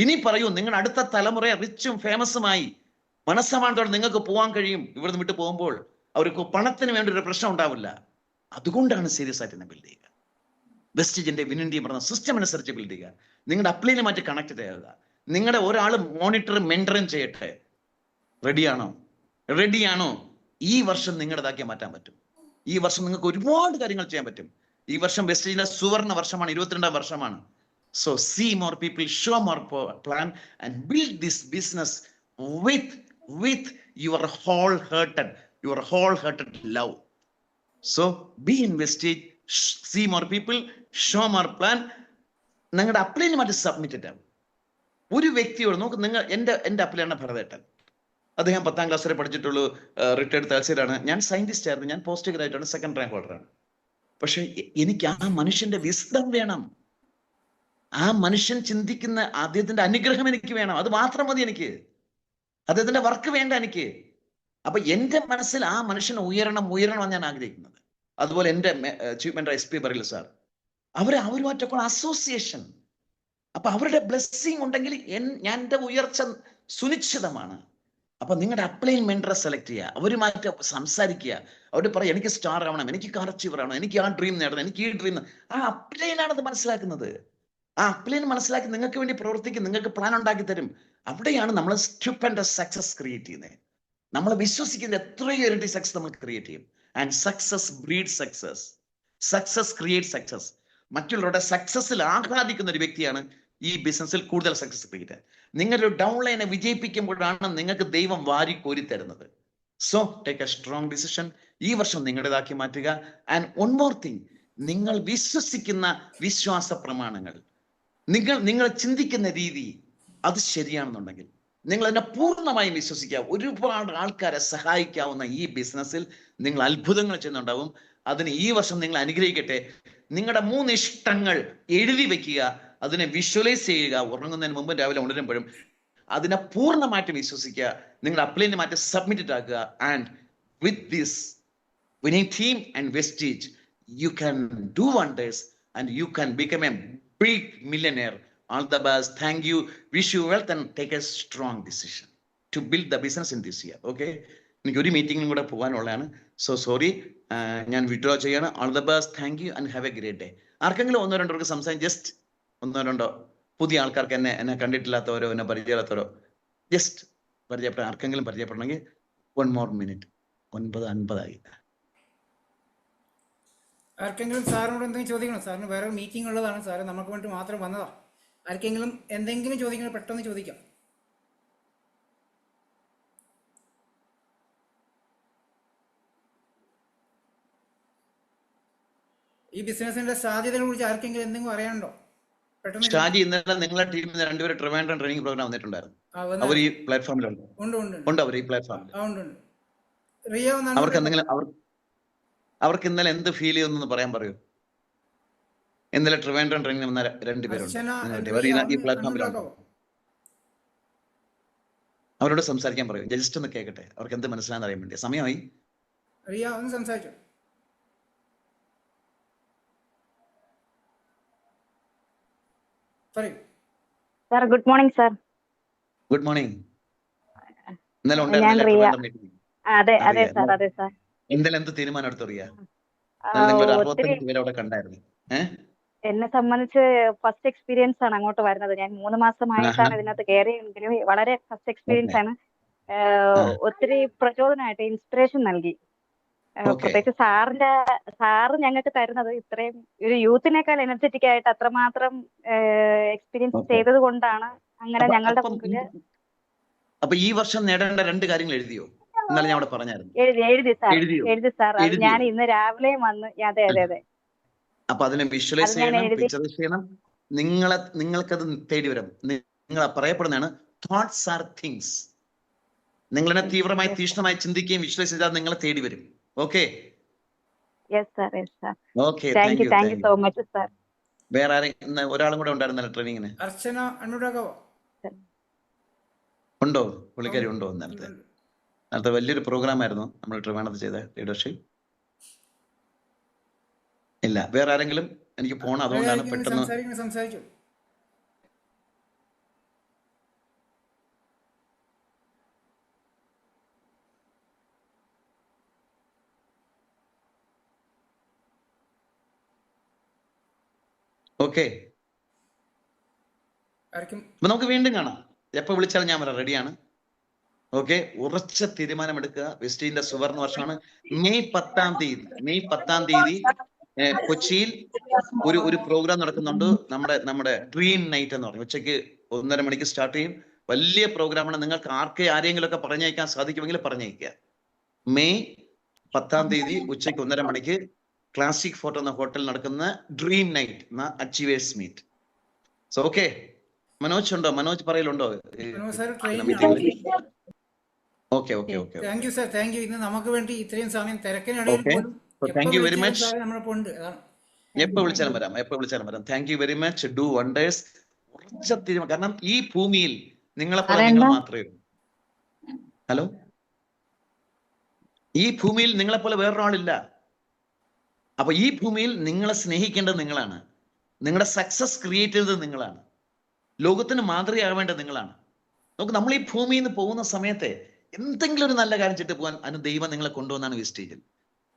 ഇനി പറയൂ, നിങ്ങളുടെ അടുത്ത തലമുറയെ റിച്ചും ഫേമസുമായി മനസ്സമാനത്തോടെ നിങ്ങൾക്ക് പോകാൻ കഴിയും. ഇവിടുന്ന് വിട്ടു പോകുമ്പോൾ അവർക്ക് പണത്തിന് വേണ്ടി ഒരു പ്രശ്നം ഉണ്ടാവില്ല. അതുകൊണ്ടാണ് സീരിയസ് ആയിട്ട് തന്നെ ബിൽഡ് ചെയ്യുക. വെസ്റ്റീജിന്റെ വിൻ ഇന്ത്യ പറഞ്ഞ സിസ്റ്റം അനുസരിച്ച് ബിൽഡ് ചെയ്യുക. നിങ്ങളുടെ അപ്ലൈനെ മാറ്റി കണക്ട് ചെയ്യുക. നിങ്ങളുടെ ഒരാൾ മോണിറ്ററും മെന്ററും ചെയ്യട്ടെ. റെഡിയാണോ? റെഡിയാണോ? ഈ വർഷം നിങ്ങളുടേതാക്കി മാറ്റാൻ പറ്റും. ഈ വർഷം നിങ്ങൾക്ക് ഒരുപാട് കാര്യങ്ങൾ ചെയ്യാൻ പറ്റും. ഈ വർഷം വെസ്റ്റീജിലെ സുവർണ വർഷമാണ്, 22ാം വർഷമാണ്. So see more people, show more plan and build this business with your wholehearted love. So be in Vestige, see more people, show more plan. നിങ്ങളുടെ അപ്ലൈന് മാറ്റി സബ്മിറ്റ് ചെയ്യാം. ഒരു വ്യക്തിയോട് നോക്ക്, നിങ്ങൾ എൻ്റെ അപ്ലൈയാണ് ഭരതേട്ടൻ. അദ്ദേഹം 10ാം ക്ലാസ് വരെ പഠിച്ചിട്ടുള്ളൂ, റിട്ടയർഡ് തഹസീലാണ്. ഞാൻ സയന്റിസ്റ്റ് ആയിരുന്നു, ഞാൻ പോസ്റ്റ് ഗ്രാജുവേറ്റ്, 2nd റാങ്ക് ഹോൾഡറാണ്. പക്ഷെ എനിക്ക് ആ മനുഷ്യന്റെ വിസ്ഡം വേണം. ആ മനുഷ്യൻ ചിന്തിക്കുന്ന അദ്ദേഹത്തിന്റെ അനുഗ്രഹം എനിക്ക് വേണം. അത് മാത്രം മതി എനിക്ക്. അദ്ദേഹത്തിന്റെ വർക്ക് വേണ്ട എനിക്ക്. അപ്പൊ എന്റെ മനസ്സിൽ ആ മനുഷ്യൻ ഉയരണം ഞാൻ ആഗ്രഹിക്കുന്നത്. അതുപോലെ എൻ്റെ chief mentor SP Baril sir, അവരുമായിട്ടൊക്കെ അസോസിയേഷൻ. അപ്പൊ അവരുടെ ബ്ലെസ്സിങ് ഉണ്ടെങ്കിൽ ഞാൻ എൻ്റെ ഉയർച്ച സുനിശ്ചിതമാണ്. അപ്പൊ നിങ്ങളുടെ അപ്ലൈൻ മെന്ററെ സെലക്ട് ചെയ്യുക, അവരുമായിട്ട് സംസാരിക്കുക. അവർ പറയും, എനിക്ക് സ്റ്റാർ ആവണം, എനിക്ക് കാർ അച്ചീവർ ആവണം, എനിക്ക് ആ ഡ്രീം നേടണം, എനിക്ക് ഈ ഡ്രീം. ആ അപ്ലൈനാണ് അത് മനസ്സിലാക്കുന്നത്. ആ അപ്ലൈൻ മനസ്സിലാക്കി നിങ്ങൾക്ക് വേണ്ടി പ്രവർത്തിക്കും, നിങ്ങൾക്ക് പ്ലാൻ ഉണ്ടാക്കി തരും. അവിടെയാണ് നമ്മൾ സ്റ്റുപ്പൻഡസ് സക്സസ് ക്രിയേറ്റ് ചെയ്യുന്നത്. നമ്മൾ വിശ്വസിക്കുന്ന എത്രയോ ഇരട്ടി സക്സസ് നമ്മൾ ക്രിയേറ്റ് ചെയ്യും. And success breed success, success create success. മറ്റുള്ളവരുടെ സക്സസിൽ ആഹ്ലാദിക്കുന്ന ഒരു വ്യക്തിയാണ് ഈ ബിസിനസ്സിൽ കൂടുതൽ സക്സസ് ക്രിയേറ്റ്. നിങ്ങളുടെ ഡൗൺലൈനെ വിജയിപ്പിക്കുമ്പോഴാണ് നിങ്ങൾക്ക് ദൈവം വാരി കോരി തരുന്നത്. So take A strong decision. ഈ വർഷം നിങ്ങളുടേതാക്കി മാറ്റുക. ആൻഡ് വൺ മോർ തിങ്, നിങ്ങൾ വിശ്വസിക്കുന്ന വിശ്വാസ പ്രമാണങ്ങൾ, നിങ്ങൾ ചിന്തിക്കുന്ന രീതി അത് ശരിയാണെന്നുണ്ടെങ്കിൽ നിങ്ങൾ അതിനെ പൂർണ്ണമായും വിശ്വസിക്കുക. ഒരുപാട് ആൾക്കാരെ സഹായിക്കാവുന്ന ഈ ബിസിനസ്സിൽ നിങ്ങൾ അത്ഭുതങ്ങൾ ചെയ്യുന്നുണ്ടാവും. അതിന് ഈ വർഷം നിങ്ങൾ അനുഗ്രഹിക്കട്ടെ. നിങ്ങളുടെ 3 ഇഷ്ടങ്ങൾ എഴുതി വെക്കുക, അതിനെ വിഷ്വലൈസ് ചെയ്യുക. ഉറങ്ങുന്നതിന് മുമ്പ് രാവിലെ ഉണരുമ്പോഴും അതിനെ പൂർണ്ണമായിട്ട് വിശ്വസിക്കുക. നിങ്ങളുടെ അപ്ലൈനെ മാറ്റി സബ്മിറ്റ് ആക്കുക. And with this winning team and Vestige, you can do wonders and you can become a big millionaire. All the best. Thank you. Wish you wealth and take a strong decision to build the business in this year. Okay? എനിക്ക് ഒരു മീറ്റിംഗിലും കൂടെ പോകാനുള്ളതാണ്. So sorry, ഞാൻ withdraw ചെയ്യാണ്. All the best. Thank you and have A great day. ആർക്കെങ്കിലും 1-2 പേർക്ക് സംസാരിക്കും, just 1-2 പുതിയ ആൾക്കാർക്ക് എന്നെ കണ്ടിട്ടില്ലാത്തവരോ എന്നെ പരിചയമില്ലാത്തവരോ ജസ്റ്റ് പരിചയപ്പെടാൻ ആർക്കെങ്കിലും പരിചയപ്പെടണമെങ്കിൽ 1 more minute. 9:50 ആർക്കെങ്കിലും സാറിനോട് എന്തെങ്കിലും ചോദിക്കണം? സാറിന് വേറെ മീറ്റിംഗ് ഉള്ളതാണ്, സാറ് നമുക്ക് വേണ്ടി മാത്രം വന്നതാണ്. ആർക്കെങ്കിലും എന്തെങ്കിലും ചോദിക്കണം, പെട്ടെന്ന് ചോദിക്കാം. ഈ ബിസിനസിന്റെ സാധ്യതകളെ കുറിച്ച് ആർക്കെങ്കിലും എന്തെങ്കിലും അറിയാനുണ്ടോ? പെട്ടെന്ന് ഷാജി, ഇന്നലെ നിങ്ങളുടെ ടീമിൽ നിന്ന് 2 പേര് ട്രിവാൻഡ്രം ട്രെയിനിങ് പ്രോഗ്രാം വന്നിട്ടുണ്ടായിരുന്നു. അവർ ഈ പ്ലാറ്റ്ഫോമിലുണ്ട്. ഉണ്ട് അവർ ഈ പ്ലാറ്റ്ഫോമിൽ. റിയ അവർക്ക് എന്തെങ്കിലും അവർക്ക് ഇന്നലെ എന്ത് ഫീൽ ചെയ്യുന്നു പറയാൻ പറയൂ. ഇന്നലെ ട്രിവാൻഡ്രം ട്രെയിനിങ് വന്ന 2 പേരുണ്ട് ഈ പ്ലാറ്റ്ഫോമിലുണ്ട്. അവരോട് സംസാരിക്കാൻ പറയൂ. ജസ്റ്റ് ഒന്ന് കേൾക്കട്ടെ, അവർക്ക് എന്ത് മനസ്സിലാന്ന് അറിയാൻ വേണ്ടി. സമയമായി. റിയ ഒന്ന് സംസാരിച്ചോ. Sir good morning sir. Good morning. ഇന്നലെ ഞാൻ റിയ. അതെ അതെ സാർ, അതെ സാർ. ഇന്നലെ എന്ത് തീരുമാനം എടുത്തു റിയ? കണ്ടായിരുന്നു. എന്നെ സംബന്ധിച്ച് ഫസ്റ്റ് എക്സ്പീരിയൻസ് ആണ് അങ്ങോട്ട് വരുന്നത്. ഞാൻ 3 മാസമായിട്ടാണ് ഇതിനകത്ത് കയറിയെങ്കിലും വളരെ ഫസ്റ്റ് എക്സ്പീരിയൻസ് ആണ്. ഒത്തിരി പ്രചോദനമായിട്ട് ഇൻസ്പിറേഷൻ നൽകി. പ്രത്യേകിച്ച് സാറ് ഞങ്ങൾക്ക് തരുന്നത് ഇത്രയും ഒരു യൂത്തിനേക്കാൾ എനർജറ്റിക് ആയിട്ട് അത്രമാത്രം എക്സ്പീരിയൻസ് ചെയ്തത് കൊണ്ടാണ് അങ്ങനെ ഞങ്ങളുടെ മുമ്പില്. അപ്പൊ ഈ വർഷം നേടേണ്ട 2 കാര്യങ്ങൾ എഴുതിയോ? ഇന്നലെ ഞാൻ അവിടെ പറഞ്ഞായിരുന്നു. എഴുതി സാർ. ഞാൻ ഇന്ന് രാവിലെ വന്ന്. അതെ അതെ അതെ. അപ്പൊ അതിനെ വിഷ്വലൈസ് ചെയ്യണം, പിക്ചറൈസ് ചെയ്യണം. നിങ്ങൾക്കത് തേടി വരും. നിങ്ങൾ പറയപ്പെടുന്നതാണ് തോട്ട്സ് ആർ തിങ്സ്. നിങ്ങളെ തീവ്രമായി തീക്ഷ്ണമായി ചിന്തിക്കുകയും വിഷ്വലൈസ് ചെയ്താൽ നിങ്ങളെ തേടി വരും. Okay, yes sir, yes sir. Okay, thank you thank you. So much sir. വേറെ ആരെങ്കിലും ഒരാളും കൂടെ ഉണ്ടായിരുന്നല്ലോ ട്രെയിനിങ്ങിന്? അർച്ചന അനുരാഗാവോ? ഉണ്ടോ? പുള്ളിക്കാരി ഉണ്ടോ? നേരത്തെ വലിയൊരു പ്രോഗ്രാം ആയിരുന്നു നമ്മൾ ട്രിവാൻഡ്രത്ത് ചെയ്ത ലീഡർഷിപ്പ്. ഇല്ല. വേറെ ആരെങ്കിലും? എനിക്ക് പോണം, അതുകൊണ്ടാണ് പെട്ടെന്ന്. സംസാരിച്ചു. ഓക്കെ, അപ്പൊ നമുക്ക് വീണ്ടും കാണാം. എപ്പോ വിളിച്ചാലും ഞാൻ വരാം, റെഡിയാണ്. ഓക്കെ, ഉറച്ച തീരുമാനമെടുക്കുക. വെസ്റ്റിന്റെ സുവർണ വർഷമാണ്. മെയ് 10-ാം തീയതി കൊച്ചിയിൽ ഒരു പ്രോഗ്രാം നടക്കുന്നുണ്ട്. നമ്മുടെ ഡ്രീം നൈറ്റ് എന്ന് പറയും. ഉച്ചയ്ക്ക് 1:30 മണിക്ക് സ്റ്റാർട്ട് ചെയ്യും. വലിയ പ്രോഗ്രാമാണ്. നിങ്ങൾക്ക് ആരെങ്കിലും ഒക്കെ പറഞ്ഞയക്കാൻ സാധിക്കുമെങ്കിൽ പറഞ്ഞയക്കുക. മെയ് 10-ാം തീയതി ഉച്ചയ്ക്ക് 1:30 മണിക്ക് ക്ലാസിക് ഫോർട്ട് എന്ന ഹോട്ടലിൽ നടക്കുന്ന dream night achievers meet. So okay, Manoj ഉണ്ടോ? മനോജ് പറയലുണ്ടോ? Okay okay okay, thank you sir, thank you. ഇന്ന് നമുക്ക് വേണ്ടി ഇത്രയും സമയം തിരക്കിനിടയിൽ പോലും താങ്ക് യു വെരി മച്ച്. നമ്മളിപ്പോ എപ്പോ വിളിച്ചാലും വരാം. Thank you very much. Do wonders. ഉറച്ച തീരുമാനം. കാരണം ഈ ഭൂമിയിൽ നിങ്ങളെപ്പോലെ നിങ്ങൾ മാത്രമേ ഉള്ളൂ. ഹലോ, ഈ ഭൂമിയിൽ നിങ്ങളെപ്പോലെ വേറൊരാളില്ല. അപ്പൊ ഈ ഭൂമിയിൽ നിങ്ങളെ സ്നേഹിക്കേണ്ടത് നിങ്ങളാണ്. നിങ്ങളുടെ സക്സസ് ക്രിയേറ്റ് ചെയ്തത് നിങ്ങളാണ്. ലോകത്തിന് മാതൃകയാവേണ്ടത് നിങ്ങളാണ്. നമ്മൾ ഈ ഭൂമിയിൽ നിന്ന് പോകുന്ന സമയത്തെ എന്തെങ്കിലും ഒരു നല്ല കാര്യം ചെയ്തിട്ട് പോകാൻ അതിന് ദൈവം നിങ്ങളെ കൊണ്ടുവന്നാണ് ഈ സ്റ്റേജിൽ.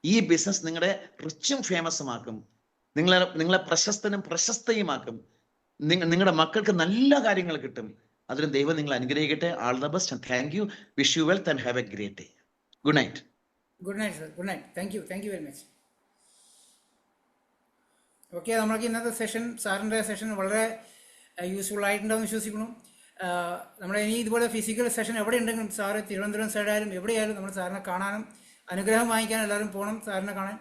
ഈ ബിസിനസ് നിങ്ങളെ റിച്ചും ഫേമസുമാക്കും. നിങ്ങളെ പ്രശസ്തനും പ്രശസ്തയുമാക്കും. നിങ്ങളുടെ മക്കൾക്ക് നല്ല കാര്യങ്ങൾ കിട്ടും. അതിന് ദൈവം നിങ്ങൾ അനുഗ്രഹിക്കട്ടെ. All the best. Thank you. Wish you wealth and have A great day. Good night. Good night sir. Good night. Thank you very much. Okay, നമ്മൾക്ക് ഇന്നത്തെ സെഷൻ, സാറിൻ്റെ സെഷൻ വളരെ യൂസ്ഫുൾ ആയിട്ടുണ്ടാവും വിശ്വസിക്കുന്നു. നമ്മുടെ ഇനി ഇതുപോലെ ഫിസിക്കൽ സെഷൻ എവിടെ ഉണ്ടെങ്കിലും സാറ് തിരുവനന്തപുരം സൈഡായാലും എവിടെയായാലും നമ്മൾ സാറിനെ കാണാനും അനുഗ്രഹം വാങ്ങിക്കാനും എല്ലാവരും പോകണം സാറിനെ കാണാൻ.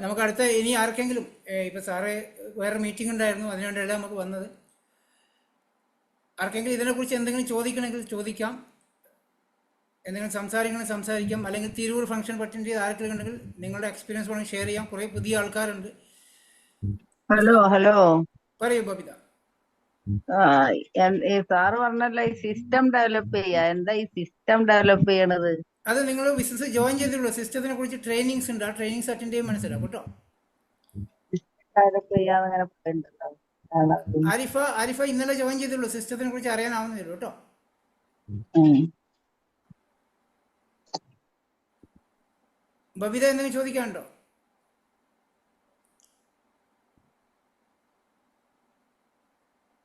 നമുക്ക് അടുത്ത ഇനി ആർക്കെങ്കിലും ഇപ്പോൾ സാറ് വേറെ മീറ്റിംഗ് ഉണ്ടായിരുന്നു, അതിനുവേണ്ടിയല്ല നമുക്ക് വന്നത്. ആർക്കെങ്കിലും ഇതിനെക്കുറിച്ച് എന്തെങ്കിലും ചോദിക്കണമെങ്കിൽ ചോദിക്കാം, എന്തെങ്കിലും സംസാരിക്കാം. അല്ലെങ്കിൽ തിരൂർ ഫംഗ്ഷൻ അറ്റൻഡ് ചെയ്ത് ആർക്കെങ്കിലും ഉണ്ടെങ്കിൽ നിങ്ങളുടെ എക്സ്പീരിയൻസ് വേണമെങ്കിൽ ഷെയർ ചെയ്യാം. കുറേ പുതിയ ആൾക്കാരുണ്ട്. ഹലോ പറയൂ ബബിത. സാറ് പറഞ്ഞല്ലോ ഈ സിസ്റ്റം ഡെവലപ്പ് ചെയ്യാ. എന്താ ഈ സിസ്റ്റം ഡെവലപ്പ് ചെയ്യണത്? അത് നിങ്ങൾ ബിസിനസ് ജോയിൻ ചെയ്തിട്ടുള്ളൂ. സിസ്റ്റത്തിനെ കുറിച്ച് ട്രെയിനിങ്സ് ഉണ്ട്. ആ ട്രെയിനിങ്സ് അറ്റൻഡ് ചെയ്യാൻ മനസ്സിലാവും കേട്ടോ. ഡെവലപ്പ് ചെയ്യാന്നിങ്ങനെ പറയുന്നുണ്ടല്ലോ. ആരിഫ ഇന്നലെ ജോയിൻ ചെയ്തിട്ടുള്ളൂ. സിസ്റ്റത്തിനെ കുറിച്ച് അറിയാനാവുന്നേ ഉള്ളൂ കേട്ടോ. ബബിത എന്തെങ്കിലും ചോദിക്കാനുണ്ടോ?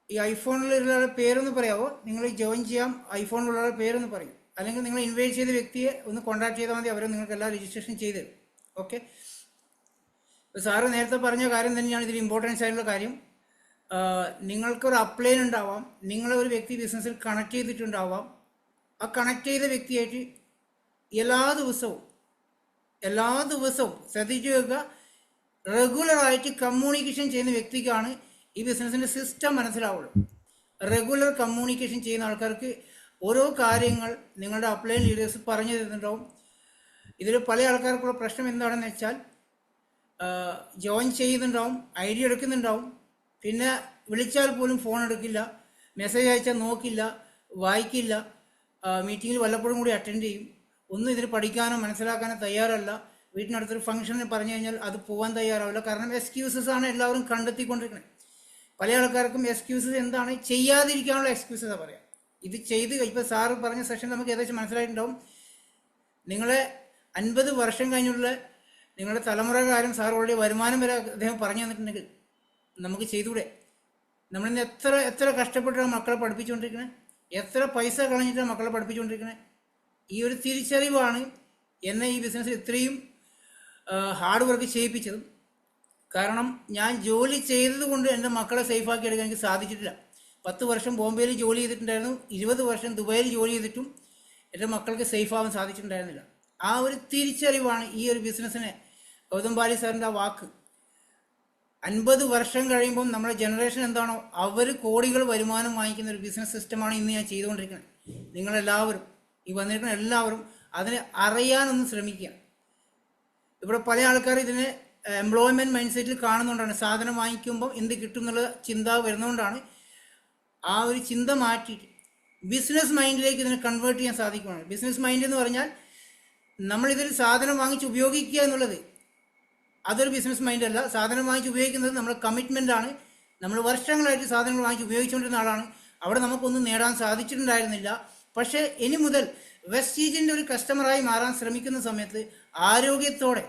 ഈ ഐഫോണിലുള്ള പേരൊന്ന് പറയാമോ? നിങ്ങൾ ജോയിൻ ചെയ്യാം, ഐഫോണിലുള്ള പേരൊന്ന് പറയും. അല്ലെങ്കിൽ നിങ്ങൾ ഇൻവൈറ്റ് ചെയ്ത വ്യക്തിയെ ഒന്ന് കോൺടാക്ട് ചെയ്താൽ മതി. അവരെ നിങ്ങൾക്ക് എല്ലാ രജിസ്ട്രേഷൻ ചെയ്ത് തരും. ഓക്കെ, ഇപ്പോൾ സാറ് നേരത്തെ പറഞ്ഞ കാര്യം തന്നെയാണ് ഇതിൽ ഇമ്പോർട്ടൻസ് ആയിട്ടുള്ള കാര്യം. നിങ്ങൾക്കൊരു അപ്ലൈൻ ഉണ്ടാവാം, നിങ്ങളെ ഒരു വ്യക്തി ബിസിനസ്സിൽ കണക്ട് ചെയ്തിട്ടുണ്ടാവാം. ആ കണക്ട് ചെയ്ത വ്യക്തിയായിട്ട് എല്ലാ ദിവസവും ശ്രദ്ധിച്ചു വെക്കുക, റെഗുലറായിട്ട് കമ്മ്യൂണിക്കേഷൻ ചെയ്യുന്ന വ്യക്തിക്കാണ് ഈ ബിസിനസ്സിൻ്റെ സിസ്റ്റം മനസ്സിലാവുള്ളൂ. റെഗുലർ കമ്മ്യൂണിക്കേഷൻ ചെയ്യുന്ന ആൾക്കാർക്ക് ഓരോ കാര്യങ്ങൾ നിങ്ങളുടെ അപ്ലൈൻ ലീഡേഴ്സ് പറഞ്ഞു തരുന്നുണ്ടാവും. ഇതിൽ പല ആൾക്കാർക്കുള്ള പ്രശ്നം എന്താണെന്ന് വെച്ചാൽ ജോയിൻ ചെയ്യുന്നുണ്ടാവും, ഐഡിയ എടുക്കുന്നുണ്ടാവും, പിന്നെ വിളിച്ചാൽ പോലും ഫോൺ എടുക്കില്ല, മെസ്സേജ് അയച്ചാൽ നോക്കില്ല, വായിക്കില്ല, മീറ്റിങ്ങിൽ വല്ലപ്പോഴും കൂടി അറ്റൻഡ് ചെയ്യും. ഒന്നും ഇതിന് പഠിക്കാനോ മനസ്സിലാക്കാനോ തയ്യാറല്ല. വീട്ടിനടുത്തൊരു ഫംഗ്ഷന് പറഞ്ഞു കഴിഞ്ഞാൽ അത് പോകാൻ തയ്യാറാവില്ല. കാരണം എക്സ്ക്യൂസസ് ആണ് എല്ലാവരും കണ്ടെത്തിക്കൊണ്ടിരിക്കുന്നത്. പല ആൾക്കാർക്കും എക്സ്ക്യൂസസ് എന്താണ്, ചെയ്യാതിരിക്കാനുള്ള എക്സ്ക്യൂസസാണ് പറയാം. ഇത് ചെയ്ത് ഇപ്പോൾ സാറ് പറഞ്ഞ സെഷൻ നമുക്ക് ഏകദേശം മനസ്സിലായിട്ടുണ്ടാവും. നിങ്ങളെ 50 വർഷം കഴിഞ്ഞുള്ള നിങ്ങളുടെ തലമുറകാലം സാറുകളുടെ വരുമാനം വരെ അദ്ദേഹം പറഞ്ഞു തന്നിട്ടുണ്ടെങ്കിൽ നമുക്ക് ചെയ്തുകൂടെ? നമ്മളിന്ന് എത്ര കഷ്ടപ്പെട്ടാണ് മക്കളെ പഠിപ്പിച്ചുകൊണ്ടിരിക്കുന്നത്, എത്ര പൈസ കളഞ്ഞിട്ടാണ് മക്കളെ പഠിപ്പിച്ചുകൊണ്ടിരിക്കുന്നത്. ഈ ഒരു തിരിച്ചറിവാണ് എന്നെ ഈ ബിസിനസ്സിൽ ഇത്രയും ഹാർഡ് വർക്ക് ചെയ്യിപ്പിച്ചതും. കാരണം ഞാൻ ജോലി ചെയ്തത് കൊണ്ട് എൻ്റെ മക്കളെ സേഫാക്കി എടുക്കാൻ എനിക്ക് സാധിച്ചിട്ടില്ല. 10 വർഷം ബോംബെയിൽ ജോലി ചെയ്തിട്ടുണ്ടായിരുന്നു, 20 വർഷം ദുബായിൽ ജോലി ചെയ്തിട്ടും എൻ്റെ മക്കൾക്ക് സേഫ് ആവാൻ സാധിച്ചിട്ടുണ്ടായിരുന്നില്ല. ആ ഒരു തിരിച്ചറിവാണ് ഈ ഒരു ബിസിനസ്സിനെ ഗൗതം ബാലി സാറിൻ്റെ ആ വാക്ക്. 50 വർഷം കഴിയുമ്പം നമ്മുടെ ജനറേഷൻ എന്താണോ അവർ കോടികൾ വരുമാനം വാങ്ങിക്കുന്ന ഒരു ബിസിനസ് സിസ്റ്റമാണ് ഇന്ന് ഞാൻ ചെയ്തുകൊണ്ടിരിക്കുന്നത്. നിങ്ങളെല്ലാവരും ഈ വന്നിരിക്കുന്ന എല്ലാവരും അതിനെ അറിയാനൊന്ന് ശ്രമിക്കുക. ഇവിടെ പല ആൾക്കാർ ഇതിനെ എംപ്ലോയ്മെൻറ്റ് മൈൻഡ് സെറ്റിൽ കാണുന്നതുകൊണ്ടാണ്, സാധനം വാങ്ങിക്കുമ്പോൾ എന്ത് കിട്ടും എന്നുള്ള ചിന്ത വരുന്നതുകൊണ്ടാണ് ആ ഒരു ചിന്ത മാറ്റിയിട്ട് ബിസിനസ് മൈൻഡിലേക്ക് ഇതിനെ കൺവേർട്ട് ചെയ്യാൻ സാധിക്കുകയാണ്. ബിസിനസ് മൈൻഡ് എന്ന് പറഞ്ഞാൽ നമ്മളിതിൽ സാധനം വാങ്ങിച്ച് ഉപയോഗിക്കുക എന്നുള്ളത് അതൊരു ബിസിനസ് മൈൻഡ് അല്ല. സാധനം വാങ്ങിച്ച് ഉപയോഗിക്കുന്നത് നമ്മുടെ കമ്മിറ്റ്മെൻ്റ് ആണ്. നമ്മൾ വർഷങ്ങളായിട്ട് സാധനങ്ങൾ വാങ്ങിച്ച് ഉപയോഗിച്ചുകൊണ്ടിരുന്ന ആളാണ്. അവിടെ നമുക്കൊന്നും നേടാൻ സാധിച്ചിട്ടുണ്ടായിരുന്നില്ല. പക്ഷേ ഇനി മുതൽ വെസ്റ്റീജിൻ്റെ ഒരു കസ്റ്റമറായി മാറാൻ ശ്രമിക്കുന്ന സമയത്ത് ആരോഗ്യത്തോടെ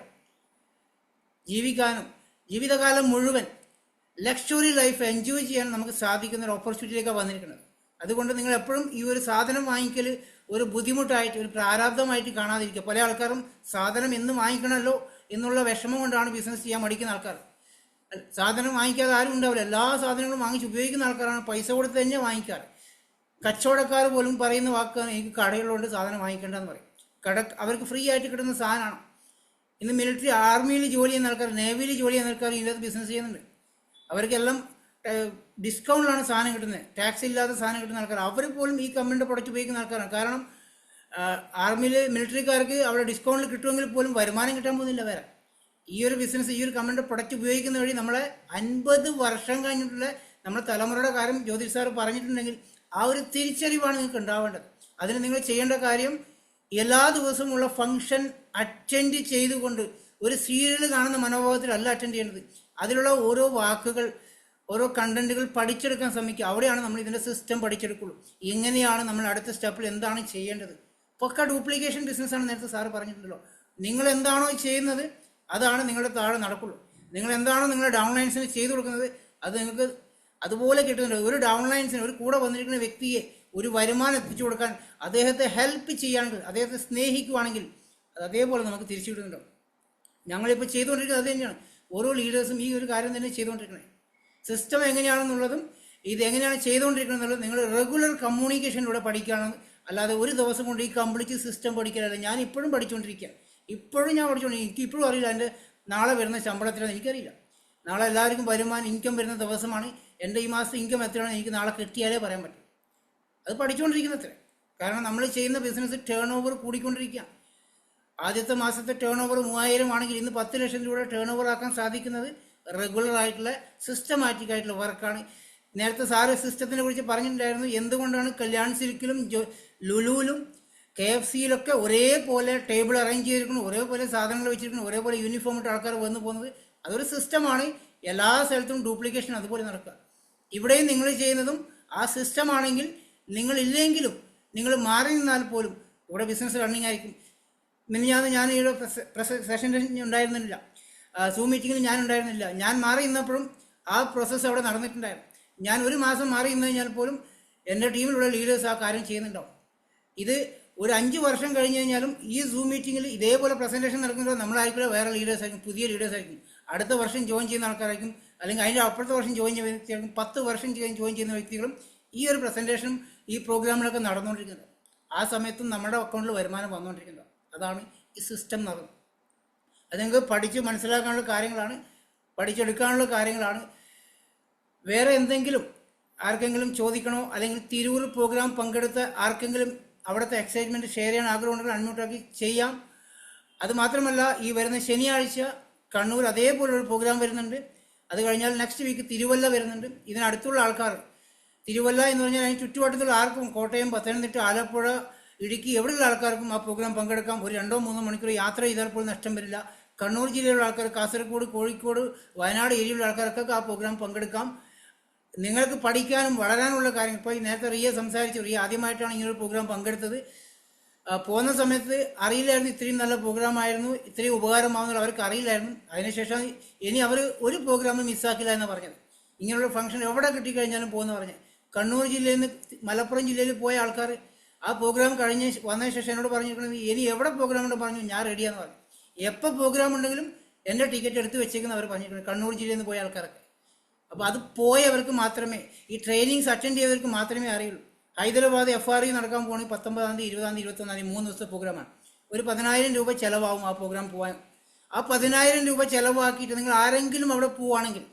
ജീവിക്കാനും ജീവിതകാലം മുഴുവൻ ലക്ഷറി ലൈഫ് എൻജോയ് ചെയ്യാൻ നമുക്ക് സാധിക്കുന്ന ഒരു ഓപ്പർച്യൂണിറ്റിയിലേക്കാണ് വന്നിരിക്കുന്നത്. അതുകൊണ്ട് നിങ്ങൾ എപ്പോഴും ഈ ഒരു സാധനം വാങ്ങിക്കൽ ഒരു ബുദ്ധിമുട്ടായിട്ട്, ഒരു പ്രാരാബ്ധമായിട്ട് കാണാതിരിക്കുക. പല ആൾക്കാരും സാധനം എന്ന് വാങ്ങിക്കണമല്ലോ എന്നുള്ള വിഷമം കൊണ്ടാണ് ബിസിനസ് ചെയ്യാൻ മടിക്കുന്ന ആൾക്കാർ. സാധനം വാങ്ങിക്കാതെ ആരും ഉണ്ടാവില്ല. എല്ലാ സാധനങ്ങളും വാങ്ങിച്ച് ഉപയോഗിക്കുന്ന ആൾക്കാരാണ്, പൈസ കൊടുത്ത് തന്നെ വാങ്ങിക്കാറ്. കച്ചവടക്കാർ പോലും പറയുന്ന വാക്കാണ്, എനിക്ക് കടകളുണ്ട് സാധനം വാങ്ങിക്കേണ്ടതെന്ന് പറയും. അവർക്ക് ഫ്രീ ആയിട്ട് കിട്ടുന്ന സാധനമാണ്. ഇന്ന് മിലിറ്ററി ആർമിയിൽ ജോലി ചെയ്യുന്ന ആൾക്കാർ, നേവിയിൽ ജോലി ചെയ്യുന്ന ആൾക്കാർ ഇതിനകത്ത് ബിസിനസ് ചെയ്യുന്നുണ്ട്. അവർക്കെല്ലാം ഡിസ്കൗണ്ടിലാണ് സാധനം കിട്ടുന്നത്, ടാക്സ് ഇല്ലാത്ത സാധനം കിട്ടുന്ന ആൾക്കാർ. അവർ പോലും ഈ കമ്പനിയുടെ പ്രൊഡക്റ്റ് ഉപയോഗിക്കുന്ന ആൾക്കാരാണ്. കാരണം ആർമിയിൽ മിലിറ്ററിക്കാർക്ക് അവിടെ ഡിസ്കൗണ്ടിൽ കിട്ടുമെങ്കിൽ പോലും വരുമാനം കിട്ടാൻ പോകുന്നില്ല വേറെ. ഈ ഒരു ബിസിനസ്, ഈ ഒരു കമ്പനിയുടെ പ്രൊഡക്റ്റ് ഉപയോഗിക്കുന്ന വഴി നമ്മളെ 50 വർഷം കഴിഞ്ഞിട്ടുള്ള നമ്മുടെ തലമുറയുടെ കാര്യം ജ്യോതിഷ് സാർ പറഞ്ഞിട്ടുണ്ടെങ്കിൽ ആ ഒരു തിരിച്ചറിവാണ് നിങ്ങൾക്ക് ഉണ്ടാവേണ്ടത്. അതിന് നിങ്ങൾ ചെയ്യേണ്ട കാര്യം എല്ലാ ദിവസവും ഉള്ള ഫംഗ്ഷൻ അറ്റൻഡ് ചെയ്തുകൊണ്ട് ഒരു സീരിയൽ കാണുന്ന മനോഭാവത്തിലല്ല അറ്റൻഡ് ചെയ്യേണ്ടത്. അതിലുള്ള ഓരോ വാക്കുകൾ, ഓരോ കണ്ടന്റുകൾ പഠിച്ചെടുക്കാൻ ശ്രമിക്കുക. അവിടെയാണ് നമ്മൾ ഇതിൻ്റെ സിസ്റ്റം പഠിച്ചെടുക്കുള്ളൂ. എങ്ങനെയാണ് നമ്മൾ അടുത്ത സ്റ്റെപ്പിൽ എന്താണ് ചെയ്യേണ്ടത്. പക്ക ഡ്യൂപ്ലിക്കേഷൻ ബിസിനസ്സാണ്, നേരത്തെ സാറ് പറഞ്ഞിട്ടുണ്ടല്ലോ. നിങ്ങൾ എന്താണോ ചെയ്യുന്നത് അതാണ് നിങ്ങളുടെ താഴെ നടക്കുള്ളൂ. നിങ്ങൾ എന്താണോ നിങ്ങളുടെ ഡൗൺലൈൻസിന് ചെയ്തു കൊടുക്കുന്നത് അത് നിങ്ങൾക്ക് അതുപോലെ കിട്ടുന്നുണ്ട്. ഒരു ഡൗൺലൈൻസിന്, ഒരു കൂടെ വന്നിരിക്കുന്ന വ്യക്തിയെ ഒരു വരുമാനം എത്തിച്ചു കൊടുക്കാൻ, അദ്ദേഹത്തെ ഹെൽപ്പ് ചെയ്യുകയാണെങ്കിൽ, അദ്ദേഹത്തെ സ്നേഹിക്കുകയാണെങ്കിൽ അത് അതേപോലെ നമുക്ക് തിരിച്ചു കിട്ടുന്നുണ്ടോ. ഞങ്ങളിപ്പോൾ ചെയ്തുകൊണ്ടിരിക്കുന്നത് അത് തന്നെയാണ്. ഓരോ ലീഡേഴ്സും ഈ ഒരു കാര്യം തന്നെ ചെയ്തുകൊണ്ടിരിക്കുന്നത്. സിസ്റ്റം എങ്ങനെയാണെന്നുള്ളതും ഇത് എങ്ങനെയാണ് ചെയ്തുകൊണ്ടിരിക്കുന്നത് എന്നുള്ളത് നിങ്ങൾ റെഗുലർ കമ്മ്യൂണിക്കേഷനിലൂടെ പഠിക്കുകയാണ്. അല്ലാതെ ഒരു ദിവസം കൊണ്ട് ഈ കംപ്ലീറ്റ് സിസ്റ്റം പഠിക്കാനല്ല. ഞാൻ ഇപ്പോഴും പഠിച്ചുകൊണ്ടിരിക്കുക. ഇപ്പോഴും ഞാൻ പഠിച്ചുകൊണ്ടിരിക്കും. എനിക്ക് ഇപ്പോഴും അറിയില്ല എൻ്റെ നാളെ വരുന്ന ശമ്പളത്തിലാണ്, എനിക്കറിയില്ല. നാളെ എല്ലാവർക്കും വരുമാനം, ഇൻകം വരുന്ന ദിവസമാണ്. എൻ്റെ ഈ മാസത്തെ ഇൻകം എത്രയാണ് എനിക്ക് നാളെ കിട്ടിയാലേ പറയാൻ പറ്റും. അത് പഠിച്ചുകൊണ്ടിരിക്കുന്നത്ര. കാരണം നമ്മൾ ചെയ്യുന്ന ബിസിനസ് ടേൺ ഓവർ കൂടിക്കൊണ്ടിരിക്കുക. ആദ്യത്തെ മാസത്തെ ടേൺ ഓവർ 3000 ആണെങ്കിൽ ഇന്ന് 10 ലക്ഷം രൂപയുടെ ടേൺ ഓവർ ആക്കാൻ സാധിക്കുന്നത് റെഗുലർ ആയിട്ടുള്ള സിസ്റ്റമാറ്റിക് ആയിട്ടുള്ള വർക്കാണ്. നേരത്തെ സാറ് സിസ്റ്റത്തിനെ കുറിച്ച് പറഞ്ഞിട്ടുണ്ടായിരുന്നു. എന്തുകൊണ്ടാണ് കല്യാൺ സിൽക്കിലും ലുലുവിലും KFCയിലൊക്കെ ഒരേപോലെ ടേബിൾ അറേഞ്ച് ചെയ്തിരിക്കുന്നു, ഒരേപോലെ സാധനങ്ങൾ വെച്ചിരിക്കുന്നു, ഒരേപോലെ യൂണിഫോം ഇട്ട് ആൾക്കാർ വന്നു പോകുന്നത്? അതൊരു സിസ്റ്റമാണ്. എല്ലാ സ്ഥലത്തും ഡ്യൂപ്ലിക്കേഷൻ അതുപോലെ നടക്കുക. ഇവിടെയും നിങ്ങൾ ചെയ്യുന്നതും ആ സിസ്റ്റമാണെങ്കിൽ നിങ്ങളില്ലെങ്കിലും നിങ്ങൾ മാറി നിന്നാൽ പോലും ഇവിടെ ബിസിനസ് റണ്ണിങ് ആയിരിക്കും. മിനിഞ്ഞാന്ന് ഞാൻ ഈ സെഷനിൽ ഉണ്ടായിരുന്നില്ല, സൂം മീറ്റിങ്ങിൽ ഞാൻ ഉണ്ടായിരുന്നില്ല. ഞാൻ മാറി നിന്നപ്പോഴും ആ പ്രോസസ്സ് അവിടെ നടന്നിട്ടുണ്ടായിരുന്നു. ഞാൻ ഒരു മാസം മാറി നിന്ന് കഴിഞ്ഞാൽ പോലും എൻ്റെ ടീമിലുള്ള ലീഡേഴ്സ് ആ കാര്യം ചെയ്യുന്നുണ്ടാവും. ഇത് ഒരു 5 വർഷം കഴിഞ്ഞ് കഴിഞ്ഞാലും ഈ സൂം മീറ്റിങ്ങിൽ ഇതേപോലെ പ്രസൻറ്റേഷൻ നടക്കുമ്പോൾ നമ്മളായിരിക്കില്ല, വേറെ ലീഡേഴ്സ് ആയിരിക്കും, പുതിയ ലീഡേഴ്സ് ആയിരിക്കും, അടുത്ത വർഷം ജോയിൻ ചെയ്യുന്ന ആൾക്കാരായിരിക്കും, അല്ലെങ്കിൽ അതിൻ്റെ അപ്പുറത്തെ വർഷം ജോയിൻ ചെയ്യുന്ന വ്യക്തിയായിരിക്കും, 10 വർഷം ജോയിൻ ചെയ്യുന്ന വ്യക്തികളും ഈ ഒരു പ്രസൻറ്റേഷനും ഈ പ്രോഗ്രാമിലൊക്കെ നടന്നുകൊണ്ടിരിക്കുന്നത്. ആ സമയത്തും നമ്മുടെ അക്കൗണ്ടിൽ വരുമാനം വന്നുകൊണ്ടിരിക്കുന്നത്. അതാണ് ഈ സിസ്റ്റം നടന്നത്. അത് നിങ്ങൾക്ക് പഠിച്ച് മനസ്സിലാക്കാനുള്ള കാര്യങ്ങളാണ്, പഠിച്ചെടുക്കാനുള്ള കാര്യങ്ങളാണ്. വേറെ എന്തെങ്കിലും ആർക്കെങ്കിലും ചോദിക്കണോ, അല്ലെങ്കിൽ തിരൂർ പ്രോഗ്രാം പങ്കെടുത്ത ആർക്കെങ്കിലും അവിടുത്തെ എക്സൈറ്റ്മെൻറ്റ് ഷെയർ ചെയ്യാൻ ആഗ്രഹമുണ്ടെങ്കിൽ അൺമ്യൂട്ടാക്കി ചെയ്യാം. അതുമാത്രമല്ല, ഈ വരുന്ന ശനിയാഴ്ച കണ്ണൂർ അതേപോലൊരു പ്രോഗ്രാം വരുന്നുണ്ട്. അത് കഴിഞ്ഞാൽ നെക്സ്റ്റ് വീക്ക് തിരുവല്ല വരുന്നുണ്ട്. ഇതിനടുത്തുള്ള ആൾക്കാർ, തിരുവല്ല എന്ന് പറഞ്ഞാൽ അതിന് ചുറ്റുവട്ടത്തുള്ള ആർക്കും, കോട്ടയം, പത്തനംതിട്ട, ആലപ്പുഴ, ഇടുക്കി എവിടെയുള്ള ആൾക്കാർക്കും ആ പ്രോഗ്രാം പങ്കെടുക്കാം. ഒരു 2-3 മണിക്കൂർ യാത്ര ചെയ്താൽ പോലും നഷ്ടം വരില്ല. കണ്ണൂർ ജില്ലയിലുള്ള ആൾക്കാർ, കാസർഗോഡ്, കോഴിക്കോട്, വയനാട് ഏരിയയിലുള്ള ആൾക്കാർക്കൊക്കെ ആ പ്രോഗ്രാം പങ്കെടുക്കാം. നിങ്ങൾക്ക് പഠിക്കാനും വളരാനുള്ള കാര്യങ്ങൾ, ഇപ്പോൾ നേരത്തെ റിയ സംസാരിച്ചു, റിയ ആദ്യമായിട്ടാണ് ഇങ്ങനൊരു പ്രോഗ്രാം പങ്കെടുത്തത്. പോകുന്ന സമയത്ത് അറിയില്ലായിരുന്നു ഇത്രയും നല്ല പ്രോഗ്രാമായിരുന്നു, ഇത്രയും ഉപകാരമാവുന്നുള്ള അവർക്ക് അറിയില്ലായിരുന്നു. അതിനുശേഷം ഇനി അവർ ഒരു പ്രോഗ്രാമും മിസ്സാക്കില്ല എന്ന് പറഞ്ഞത്. ഇങ്ങനെയുള്ള ഫംഗ്ഷൻ എവിടെ കിട്ടിക്കഴിഞ്ഞാലും പോകുന്ന പറഞ്ഞത്. കണ്ണൂർ ജില്ലയിൽ നിന്ന് മലപ്പുറം ജില്ലയിൽ പോയ ആൾക്കാർ ആ പ്രോഗ്രാം കഴിഞ്ഞ് വന്നതിന് ശേഷം എന്നോട് പറഞ്ഞിരിക്കുന്നത് ഇനി എവിടെ പ്രോഗ്രാം ഉണ്ടെന്ന് പറഞ്ഞു, ഞാൻ റെഡിയാന്ന് പറഞ്ഞു. എപ്പോൾ പ്രോഗ്രാം ഉണ്ടെങ്കിലും എൻ്റെ ടിക്കറ്റ് എടുത്ത് വെച്ചേക്കുന്ന അവർ പറഞ്ഞിരിക്കുന്നത്, കണ്ണൂർ ജില്ലയിൽ നിന്ന് പോയ ആൾക്കാരൊക്കെ. അപ്പോൾ അത് പോയവർക്ക് മാത്രമേ, ഈ ട്രെയിനിങ്സ് അറ്റൻഡ് ചെയ്തവർക്ക് മാത്രമേ അറിയുള്ളൂ. ഹൈദരാബാദ് FRE നടക്കാൻ പോകുകയാണെങ്കിൽ 19-ാം തീയതി, 20-ാം തീയതി, 21-ാം തീയതി 3 ദിവസത്തെ പ്രോഗ്രാമാണ്. ഒരു 10,000 രൂപ ചിലവാകും ആ പ്രോഗ്രാം പോകാൻ. ആ 10,000 രൂപ ചിലവാക്കിയിട്ട് നിങ്ങൾ ആരെങ്കിലും അവിടെ പോവുകയാണെങ്കിൽ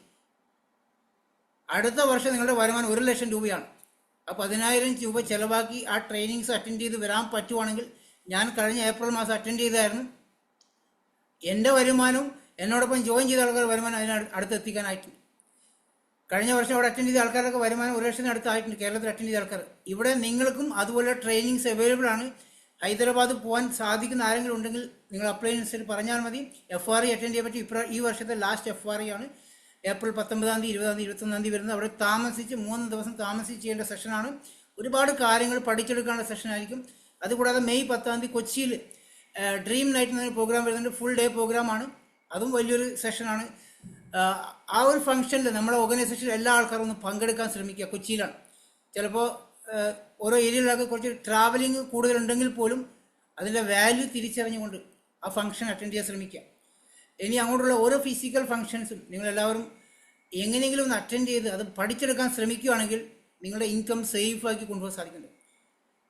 അടുത്ത വർഷം നിങ്ങളുടെ വരുമാനം 1 ലക്ഷം രൂപയാണ്. ആ 10,000 രൂപ ചിലവാക്കി ആ ട്രെയിനിങ്സ് അറ്റൻഡ് ചെയ്ത് വരാൻ പറ്റുവാണെങ്കിൽ, ഞാൻ കഴിഞ്ഞ ഏപ്രിൽ മാസം അറ്റൻഡ് ചെയ്തായിരുന്നു. എൻ്റെ വരുമാനവും എന്നോടൊപ്പം ജോയിൻ ചെയ്ത ആൾക്കാർ വരുമാനം അടുത്തെത്തിക്കാനായിട്ടുണ്ട്. കഴിഞ്ഞ വർഷം അവിടെ അറ്റൻഡ് ചെയ്ത ആൾക്കാരൊക്കെ വരുമാനം 1 ലക്ഷത്തിന് അടുത്തായിട്ടുണ്ട്. കേരളത്തിൽ അറ്റൻഡ് ചെയ്ത ആൾക്കാർ. ഇവിടെ നിങ്ങൾക്കും അതുപോലെ ട്രെയിനിങ്സ് അവൈലബിൾ ആണ്. ഹൈദരാബാദ് പോകാൻ സാധിക്കുന്ന ആരെങ്കിലും ഉണ്ടെങ്കിൽ നിങ്ങൾ അപ്ലൈ അനുസരിച്ച് പറഞ്ഞാൽ മതി. FRE അറ്റൻഡ് ചെയ്യാൻ പറ്റും. ഈ വർഷത്തെ ലാസ്റ്റ് FRE ആണ്. ഏപ്രിൽ 19-ാം തീയതി, 20-ാം തീയതി, 21-ാം തീയതി വരുന്നത്. അവിടെ താമസിച്ച് 3 ദിവസം താമസിച്ച് ചെയ്യേണ്ട സെഷനാണ്. ഒരുപാട് കാര്യങ്ങൾ പഠിച്ചെടുക്കാനുള്ള സെഷനായിരിക്കും. അതുകൂടാതെ മെയ് 10-ാം തീയതി കൊച്ചിയിൽ ഡ്രീം നൈറ്റ് എന്നൊരു പ്രോഗ്രാം വരുന്നുണ്ട്. ഫുൾ ഡേ പ്രോഗ്രാമാണ്. അതും വലിയൊരു സെഷനാണ്. ആ ഒരു ഫംഗ്ഷനിൽ നമ്മുടെ ഓർഗനൈസേഷനിൽ എല്ലാ ആൾക്കാരും ഒന്ന് പങ്കെടുക്കാൻ ശ്രമിക്കുക. കൊച്ചിയിലാണ്. ചിലപ്പോൾ ഓരോ ഏരിയയിലൊക്കെ കുറച്ച് ട്രാവലിംഗ് കൂടുതലുണ്ടെങ്കിൽ പോലും അതിൻ്റെ വാല്യൂ തിരിച്ചറിഞ്ഞുകൊണ്ട് ആ ഫംഗ്ഷൻ അറ്റൻഡ് ചെയ്യാൻ ശ്രമിക്കുക. ഇനി അങ്ങോട്ടുള്ള ഓരോ ഫിസിക്കൽ ഫംഗ്ഷൻസും നിങ്ങളെല്ലാവരും എങ്ങനെയെങ്കിലും ഒന്ന് അറ്റൻഡ് ചെയ്ത് അത് പഠിച്ചെടുക്കാൻ ശ്രമിക്കുകയാണെങ്കിൽ നിങ്ങളുടെ ഇൻകം സേഫാക്കി കൊണ്ടുപോകാൻ സാധിക്കുന്നുണ്ട്.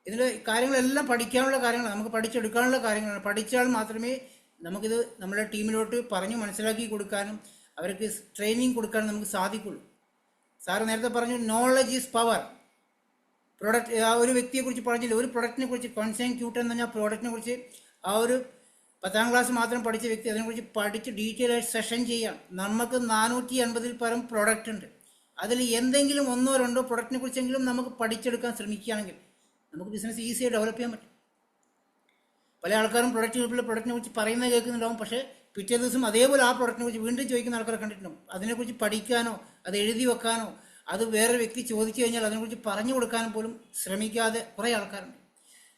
ഇതിൻ്റെ കാര്യങ്ങളെല്ലാം പഠിക്കാനുള്ള കാര്യങ്ങളാണ്, നമുക്ക് പഠിച്ചെടുക്കാനുള്ള കാര്യങ്ങളാണ്. പഠിച്ചാൽ മാത്രമേ നമുക്കിത് നമ്മുടെ ടീമിലോട്ട് പറഞ്ഞ് മനസ്സിലാക്കി കൊടുക്കാനും അവർക്ക് ട്രെയിനിങ് കൊടുക്കാനും നമുക്ക് സാധിക്കുള്ളൂ. സാറ് നേരത്തെ പറഞ്ഞു നോളജ് ഈസ് പവർ. പ്രൊഡക്റ്റ് ആ ഒരു വ്യക്തിയെക്കുറിച്ച് പറഞ്ഞില്ല, ഒരു പ്രൊഡക്റ്റിനെ കുറിച്ച് കോൺസെൻട്രേറ്റ് എന്ന് പറഞ്ഞാൽ പ്രോഡക്റ്റിനെ കുറിച്ച് ആ ഒരു 10ാം ക്ലാസ് മാത്രം പഠിച്ച വ്യക്തി അതിനെക്കുറിച്ച് പഠിച്ച് ഡീറ്റെയിൽ ആയിട്ട് സെഷൻ ചെയ്യാം. നമുക്ക് 480-ൽ പരം പ്രോഡക്റ്റ് ഉണ്ട്. അതിൽ എന്തെങ്കിലും 1-2 പ്രൊഡക്റ്റിനെ കുറിച്ചെങ്കിലും നമുക്ക് പഠിച്ചെടുക്കാൻ ശ്രമിക്കുകയാണെങ്കിൽ നമുക്ക് ബിസിനസ് ഈസിയായി ഡെവലപ്പ് ചെയ്യാൻ പറ്റും. പല ആൾക്കാരും പ്രൊഡക്റ്റിനെ കുറിച്ച് പറയുന്നത് കേൾക്കുന്നുണ്ടാവും. പക്ഷേ പിറ്റേ ദിവസം അതേപോലെ ആ പ്രൊഡക്റ്റിനെ കുറിച്ച് വീണ്ടും ചോദിക്കുന്ന ആൾക്കാരെ കണ്ടിട്ടുണ്ടാവും. അതിനെക്കുറിച്ച് പഠിക്കാനോ അത് എഴുതി വെക്കാനോ അത് വേറെ വ്യക്തി ചോദിച്ചു കഴിഞ്ഞാൽ അതിനെക്കുറിച്ച് പറഞ്ഞു കൊടുക്കാനും പോലും ശ്രമിക്കാതെ കുറേ ആൾക്കാരുണ്ട്.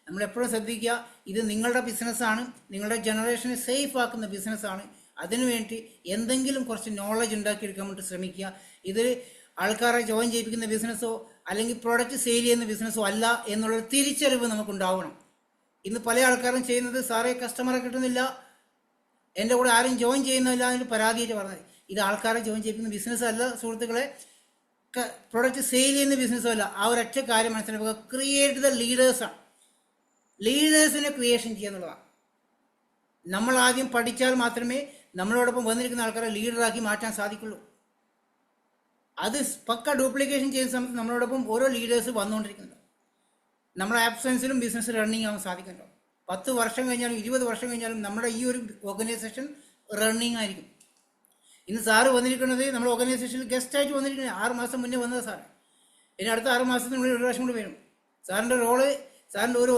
നമ്മളെപ്പോഴും ശ്രദ്ധിക്കുക, ഇത് നിങ്ങളുടെ ബിസിനസ്സാണ്, നിങ്ങളുടെ ജനറേഷനെ സേഫ് ആക്കുന്ന ബിസിനസ്സാണ്. അതിനുവേണ്ടി എന്തെങ്കിലും കുറച്ച് നോളജ് ഉണ്ടാക്കിയെടുക്കാൻ വേണ്ടി ശ്രമിക്കുക. ഇത് ആൾക്കാരെ ജോയിൻ ചെയ്യിപ്പിക്കുന്ന ബിസിനസ്സോ അല്ലെങ്കിൽ പ്രോഡക്റ്റ് സെയിൽ ചെയ്യുന്ന ബിസിനസ്സോ അല്ല എന്നുള്ളൊരു തിരിച്ചറിവ് നമുക്കുണ്ടാവണം. ഇന്ന് പല ആൾക്കാരും ചെയ്യുന്നത്, സാറേ കസ്റ്റമറെ കിട്ടുന്നില്ല, എൻ്റെ കൂടെ ആരും ജോയിൻ ചെയ്യുന്നില്ല എന്നൊരു പരാതിയായിട്ട് പറഞ്ഞത്. ഇത് ആൾക്കാരെ ജോയിൻ ചെയ്യിപ്പിക്കുന്ന ബിസിനസ് അല്ല സുഹൃത്തുക്കളെ, പ്രോഡക്റ്റ് സെയിൽ ചെയ്യുന്ന ബിസിനസ്സോ അല്ല. ആ ഒരൊറ്റ കാര്യം മനസ്സിലാക്കുക, ക്രിയേറ്റ് ദ ലീഡേഴ്സാണ്. ലീഡേഴ്സിനെ ക്രിയേഷൻ ചെയ്യുക എന്നുള്ളതാണ്. നമ്മൾ ആദ്യം പഠിച്ചാൽ മാത്രമേ നമ്മളോടൊപ്പം വന്നിരിക്കുന്ന ആൾക്കാരെ ലീഡറാക്കി മാറ്റാൻ സാധിക്കുള്ളൂ. അത് പക്ക ഡ്യൂപ്ലിക്കേഷൻ ചെയ്യുന്ന സമയത്ത് നമ്മളോടൊപ്പം ഓരോ ലീഡേഴ്സ് വന്നുകൊണ്ടിരിക്കുന്നുണ്ട്. നമ്മുടെ ആബ്സെൻസിലും ബിസിനസ് റണ്ണിങ് ആവാൻ സാധിക്കുന്നുണ്ടോ? 10 വർഷം കഴിഞ്ഞാലും 20 വർഷം കഴിഞ്ഞാലും നമ്മുടെ ഈ ഒരു ഓർഗനൈസേഷൻ റണ്ണിങ് ആയിരിക്കും. ഇന്ന് സാറ് വന്നിരിക്കുന്നത് നമ്മുടെ ഓർഗനൈസേഷനിൽ ഗസ്റ്റായിട്ട് വന്നിരിക്കുന്നത് 6 മാസം മുന്നേ വന്നത് സാറ്. ഇനി അടുത്ത 6 മാസത്തിനുള്ളിൽ 1 പ്രാവശ്യം കൂടി വരും. സാറിൻ്റെ റോള്, സാറിൻ്റെ ഒരു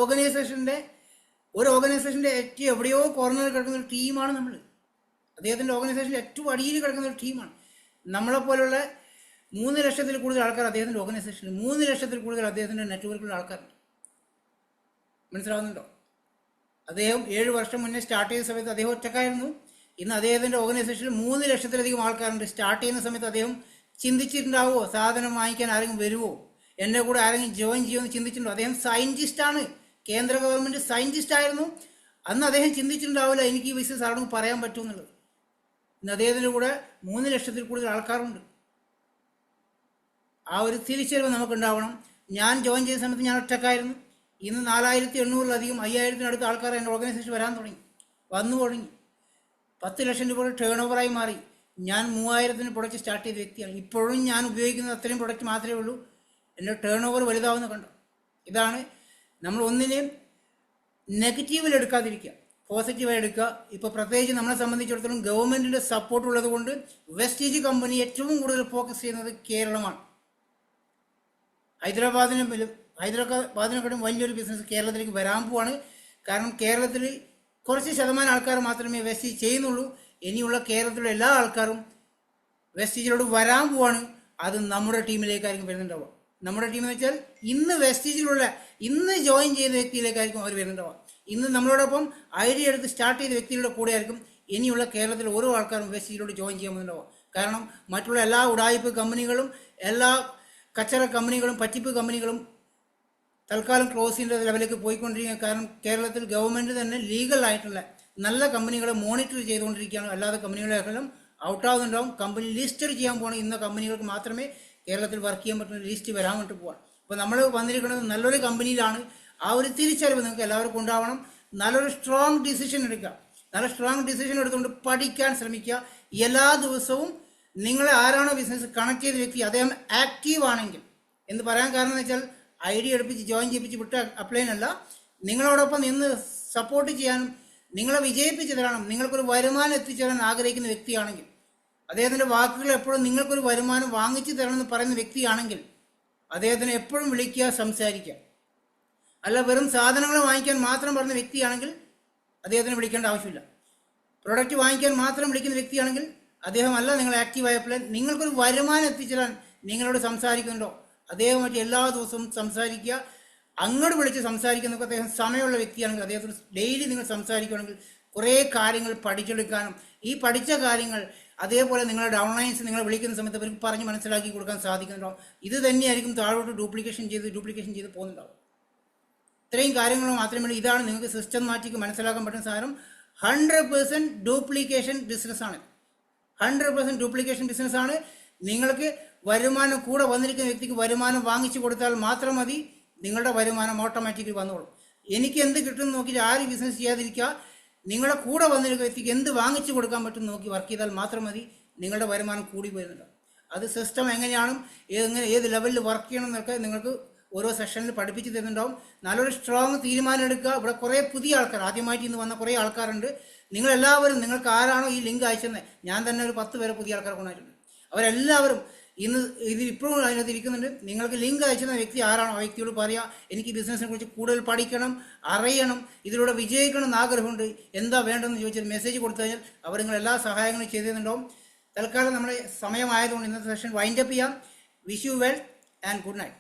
ഓർഗനൈസേഷൻ്റെ ഏറ്റവും എവിടെയോ കോർണറിൽ കിടക്കുന്ന ഒരു ടീമാണ് നമ്മൾ. അദ്ദേഹത്തിൻ്റെ ഓർഗനൈസേഷനിൽ ഏറ്റവും അടിയിൽ കിടക്കുന്ന ഒരു ടീമാണ്. നമ്മളെപ്പോലുള്ള 3 ലക്ഷത്തിൽ കൂടുതൽ ആൾക്കാർ അദ്ദേഹത്തിൻ്റെ ഓർഗനൈസേഷനിൽ, 3 ലക്ഷത്തിൽ കൂടുതൽ അദ്ദേഹത്തിൻ്റെ നെറ്റ്വർക്കിലുള്ള ആൾക്കാരുണ്ട്. മനസ്സിലാവുന്നുണ്ടോ? അദ്ദേഹം 7 വർഷം മുന്നേ സ്റ്റാർട്ട് ചെയ്ത സമയത്ത് അദ്ദേഹം ഒറ്റക്കായിരുന്നു. ഇന്ന് അദ്ദേഹത്തിൻ്റെ ഓർഗനൈസേഷനിൽ 3 ലക്ഷത്തിലധികം ആൾക്കാരുണ്ട്. സ്റ്റാർട്ട് ചെയ്യുന്ന സമയത്ത് അദ്ദേഹം ചിന്തിച്ചിട്ടുണ്ടാവുമോ സാധനം വാങ്ങിക്കാൻ ആരെങ്കിലും വരുമോ, എൻ്റെ കൂടെ ആരെങ്കിലും ജോയിൻ ചെയ്യുമെന്ന് ചിന്തിച്ചിട്ടുണ്ടോ? അദ്ദേഹം സയൻറ്റിസ്റ്റാണ്, കേന്ദ്ര ഗവൺമെൻറ് സയൻറ്റിസ്റ്റ് ആയിരുന്നു. അന്ന് അദ്ദേഹം ചിന്തിച്ചിട്ടുണ്ടാവില്ല എനിക്ക് ഈ ബിസിനസ് ആരോടും പറയാൻ പറ്റുമെന്നുള്ളത്. ഇന്ന് അദ്ദേഹത്തിൻ്റെ കൂടെ 3 ലക്ഷത്തിൽ കൂടുതൽ ആൾക്കാരുണ്ട്. ആ ഒരു തിരിച്ചറിവ് നമുക്കുണ്ടാവണം. ഞാൻ ജോയിൻ ചെയ്ത സമയത്ത് ഞാൻ ഒറ്റക്കായിരുന്നു. ഇന്ന് 4800-ലധികം 5000-നടുത്ത് ആൾക്കാർ എൻ്റെ ഓർഗനൈസേഷൻ വരാൻ വന്നു തുടങ്ങി. 10 ലക്ഷം രൂപ ടേൺ ഓവറായി മാറി. ഞാൻ 3000-ന് പ്രൊഡക്റ്റ് സ്റ്റാർട്ട് ചെയ്ത വ്യക്തിയാണ്. ഇപ്പോഴും ഞാൻ ഉപയോഗിക്കുന്നത് അത്രയും പ്രൊഡക്റ്റ് മാത്രമേ ഉള്ളൂ. എൻ്റെ ടേൺ ഓവർ വലുതാവുന്ന കണ്ടു. ഇതാണ് നമ്മൾ ഒന്നിനെയും നെഗറ്റീവിൽ എടുക്കാതിരിക്കുക, പോസിറ്റീവായി എടുക്കുക. ഇപ്പോൾ പ്രത്യേകിച്ച് നമ്മളെ സംബന്ധിച്ചിടത്തോളം ഗവൺമെൻറ്റിൻ്റെ സപ്പോർട്ട് ഉള്ളത് കൊണ്ട് വെസ്റ്റീജ് കമ്പനി ഏറ്റവും കൂടുതൽ ഫോക്കസ് ചെയ്യുന്നത് കേരളമാണ്. ഹൈദരാബാദിനെക്കാളും വലിയൊരു ബിസിനസ് കേരളത്തിലേക്ക് വരാൻ പോവാണ്. കാരണം കേരളത്തിൽ കുറച്ച് ശതമാനം ആൾക്കാർ മാത്രമേ വെസ്റ്റീജ് ചെയ്യുന്നുള്ളൂ. ഇനിയുള്ള കേരളത്തിലുള്ള എല്ലാ ആൾക്കാരും വെസ്റ്റീജിലോട് വരാൻ പോവാണ്. അത് നമ്മുടെ ടീമിലേക്കായിരിക്കും വരുന്നുണ്ടാവുക. നമ്മുടെ ടീം എന്ന് വെച്ചാൽ ഇന്ന് ജോയിൻ ചെയ്ത വ്യക്തിയിലേക്കായിരിക്കും അവർ വരുന്നുണ്ടാവുക. ഇന്ന് നമ്മളോടൊപ്പം ഐഡിയ എടുത്ത് സ്റ്റാർട്ട് ചെയ്ത വ്യക്തികളുടെ കൂടെ ആയിരിക്കും ഇനിയുള്ള കേരളത്തിൽ ഓരോ ആൾക്കാരും വെസ്റ്റീജിലോട് ജോയിൻ ചെയ്യുന്നുണ്ടാവുക. കാരണം മറ്റുള്ള എല്ലാ ഉടായ്പ കമ്പനികളും എല്ലാ കച്ചറ കമ്പനികളും പറ്റിപ്പ് കമ്പനികളും തൽക്കാലം ക്ലോസ് ചെയ്യേണ്ട ലെവലിലേക്ക് പോയിക്കൊണ്ടിരിക്കുക. കാരണം കേരളത്തിൽ ഗവൺമെൻറ് തന്നെ ലീഗൽ ആയിട്ടുള്ള നല്ല കമ്പനികളെ മോണിറ്റർ ചെയ്തുകൊണ്ടിരിക്കുകയാണ്. അല്ലാതെ കമ്പനികളെല്ലാം ഔട്ടാവുന്നുണ്ടാവും. കമ്പനി ലിസ്റ്റഡ് ചെയ്യാൻ പോകണം. ഇന്ന കമ്പനികൾക്ക് മാത്രമേ കേരളത്തിൽ വർക്ക് ചെയ്യാൻ പറ്റുന്ന ലിസ്റ്റ് വരാൻ വേണ്ടി പോകാം. അപ്പോൾ നമ്മൾ വന്നിരിക്കുന്നത് നല്ലൊരു കമ്പനിയിലാണ്. ആ ഒരു തിരിച്ചറിവ് നിങ്ങൾക്ക് എല്ലാവർക്കും ഉണ്ടാവണം. നല്ലൊരു സ്ട്രോങ് ഡിസിഷൻ എടുക്കുക. നല്ല സ്ട്രോങ് ഡിസിഷൻ എടുത്തുകൊണ്ട് പഠിക്കാൻ ശ്രമിക്കുക. എല്ലാ ദിവസവും നിങ്ങളെ ആരാണോ ബിസിനസ് കണക്ട് ചെയ്ത വ്യക്തി അദ്ദേഹം ആക്റ്റീവ് ആണെങ്കിൽ, എന്ന് പറയാൻ കാരണം എന്ന് വെച്ചാൽ ഐഡിയ എടുപ്പിച്ച് ജോയിൻ ചെയ്യിപ്പിച്ച് വിട്ട അപ്ലൈനല്ല, നിങ്ങളോടൊപ്പം നിന്ന് സപ്പോർട്ട് ചെയ്യാനും നിങ്ങളെ വിജയിപ്പിച്ച് തരണം. നിങ്ങൾക്കൊരു വരുമാനം എത്തിച്ചേരാൻ ആഗ്രഹിക്കുന്ന വ്യക്തിയാണെങ്കിൽ, അദ്ദേഹത്തിൻ്റെ വാക്കുകൾ എപ്പോഴും നിങ്ങൾക്കൊരു വരുമാനം വാങ്ങിച്ചു തരണമെന്ന് പറയുന്ന വ്യക്തിയാണെങ്കിൽ അദ്ദേഹത്തിന് എപ്പോഴും വിളിക്കുക, സംസാരിക്കുക. അല്ല വെറും സാധനങ്ങൾ വാങ്ങിക്കാൻ മാത്രം പറയുന്ന വ്യക്തിയാണെങ്കിൽ അദ്ദേഹത്തിന് വിളിക്കേണ്ട ആവശ്യമില്ല. പ്രൊഡക്റ്റ് വാങ്ങിക്കാൻ മാത്രം വിളിക്കുന്ന വ്യക്തിയാണെങ്കിൽ അദ്ദേഹം അല്ല നിങ്ങൾ ആക്റ്റീവായ പ്ലാൻ. നിങ്ങൾക്കൊരു വരുമാനം എത്തിച്ചേരാൻ നിങ്ങളോട് സംസാരിക്കുന്നുണ്ടോ, അദ്ദേഹമായിട്ട് എല്ലാ ദിവസവും സംസാരിക്കുക. അങ്ങോട്ട് വിളിച്ച് സംസാരിക്കുന്നതൊക്കെ അദ്ദേഹം സമയമുള്ള വ്യക്തിയാണെങ്കിൽ അദ്ദേഹത്തിന് ഡെയിലി നിങ്ങൾ സംസാരിക്കുകയാണെങ്കിൽ കുറേ കാര്യങ്ങൾ പഠിച്ചെടുക്കാനും ഈ പഠിച്ച കാര്യങ്ങൾ അതേപോലെ നിങ്ങളുടെ ഡൗൺലൈൻസ് നിങ്ങളെ വിളിക്കുന്ന സമയത്ത് അവർക്ക് പറഞ്ഞ് മനസ്സിലാക്കി കൊടുക്കാൻ സാധിക്കുന്നുണ്ടാവും. ഇത് തന്നെയായിരിക്കും താഴോട്ട് ഡ്യൂപ്ലിക്കേഷൻ ചെയ്ത് പോകുന്നുണ്ടാവും. ഇത്രയും കാര്യങ്ങൾ മാത്രമേ. ഇതാണ് നിങ്ങൾക്ക് സിസ്റ്റമാറ്റിക് മനസ്സിലാക്കാൻ പറ്റുന്ന സാധനം. 100% ഡ്യൂപ്ലിക്കേഷൻ ബിസിനസ്സാണ്. 100% ഡ്യൂപ്ലിക്കേഷൻ ബിസിനസ്സാണ്. നിങ്ങൾക്ക് വരുമാനം കൂടെ വന്നിരിക്കുന്ന വ്യക്തിക്ക് വരുമാനം വാങ്ങിച്ചു കൊടുത്താൽ മാത്രം മതി, നിങ്ങളുടെ വരുമാനം ഓട്ടോമാറ്റിക്കലി വന്നോളും. എനിക്ക് എന്ത് കിട്ടുമെന്ന് നോക്കിയിട്ട് ആരും ബിസിനസ് ചെയ്യാതിരിക്കുക. നിങ്ങളുടെ കൂടെ വന്നിരിക്കുന്ന വ്യക്തിക്ക് എന്ത് വാങ്ങിച്ചു കൊടുക്കാൻ പറ്റും നോക്കി വർക്ക് ചെയ്താൽ മാത്രം മതി, നിങ്ങളുടെ വരുമാനം കൂടി വരുന്നുണ്ട്. അത് സിസ്റ്റം എങ്ങനെയാണ്, ഏത് ലെവലിൽ വർക്ക് ചെയ്യണം എന്നൊക്കെ നിങ്ങൾക്ക് ഓരോ സെഷനിൽ പഠിപ്പിച്ച് തരുന്നുണ്ടാവും. നല്ലൊരു സ്ട്രോങ് തീരുമാനം എടുക്കുക. ഇവിടെ കുറേ പുതിയ ആൾക്കാർ, ആദ്യമായിട്ട് ഇന്ന് വന്ന കുറേ ആൾക്കാരുണ്ട്. നിങ്ങളെല്ലാവരും, നിങ്ങൾക്ക് ആരാണോ ഈ ലിങ്ക് അയച്ചെന്ന്, ഞാൻ തന്നെ ഒരു 10 പേരെ പുതിയ ആൾക്കാർ കൊണ്ടായിട്ടുണ്ട്. അവരെല്ലാവരും ഇന്ന് ഇപ്പോഴും അതിനകത്ത് ഇരിക്കുന്നുണ്ട്. നിങ്ങൾക്ക് ലിങ്ക് അയച്ചുന്ന വ്യക്തി ആരാണോ ആ വ്യക്തിയോട് പറയുക, എനിക്ക് ബിസിനസ്സിനെ കുറിച്ച് കൂടുതൽ പഠിക്കണം, അറിയണം, ഇതിലൂടെ വിജയിക്കണം എന്ന് ആഗ്രഹമുണ്ട്, എന്താ വേണ്ടെന്ന് ചോദിച്ചാൽ മെസ്സേജ് കൊടുത്തു കഴിഞ്ഞാൽ അവർ നിങ്ങൾ എല്ലാ സഹായങ്ങളും ചെയ്തു തരുന്നുണ്ടാവും. തൽക്കാലം നമ്മുടെ സമയമായതുകൊണ്ട് ഇന്നത്തെ സെഷൻ വൈൻഡപ്പ് ചെയ്യാം. Wish you well and good night.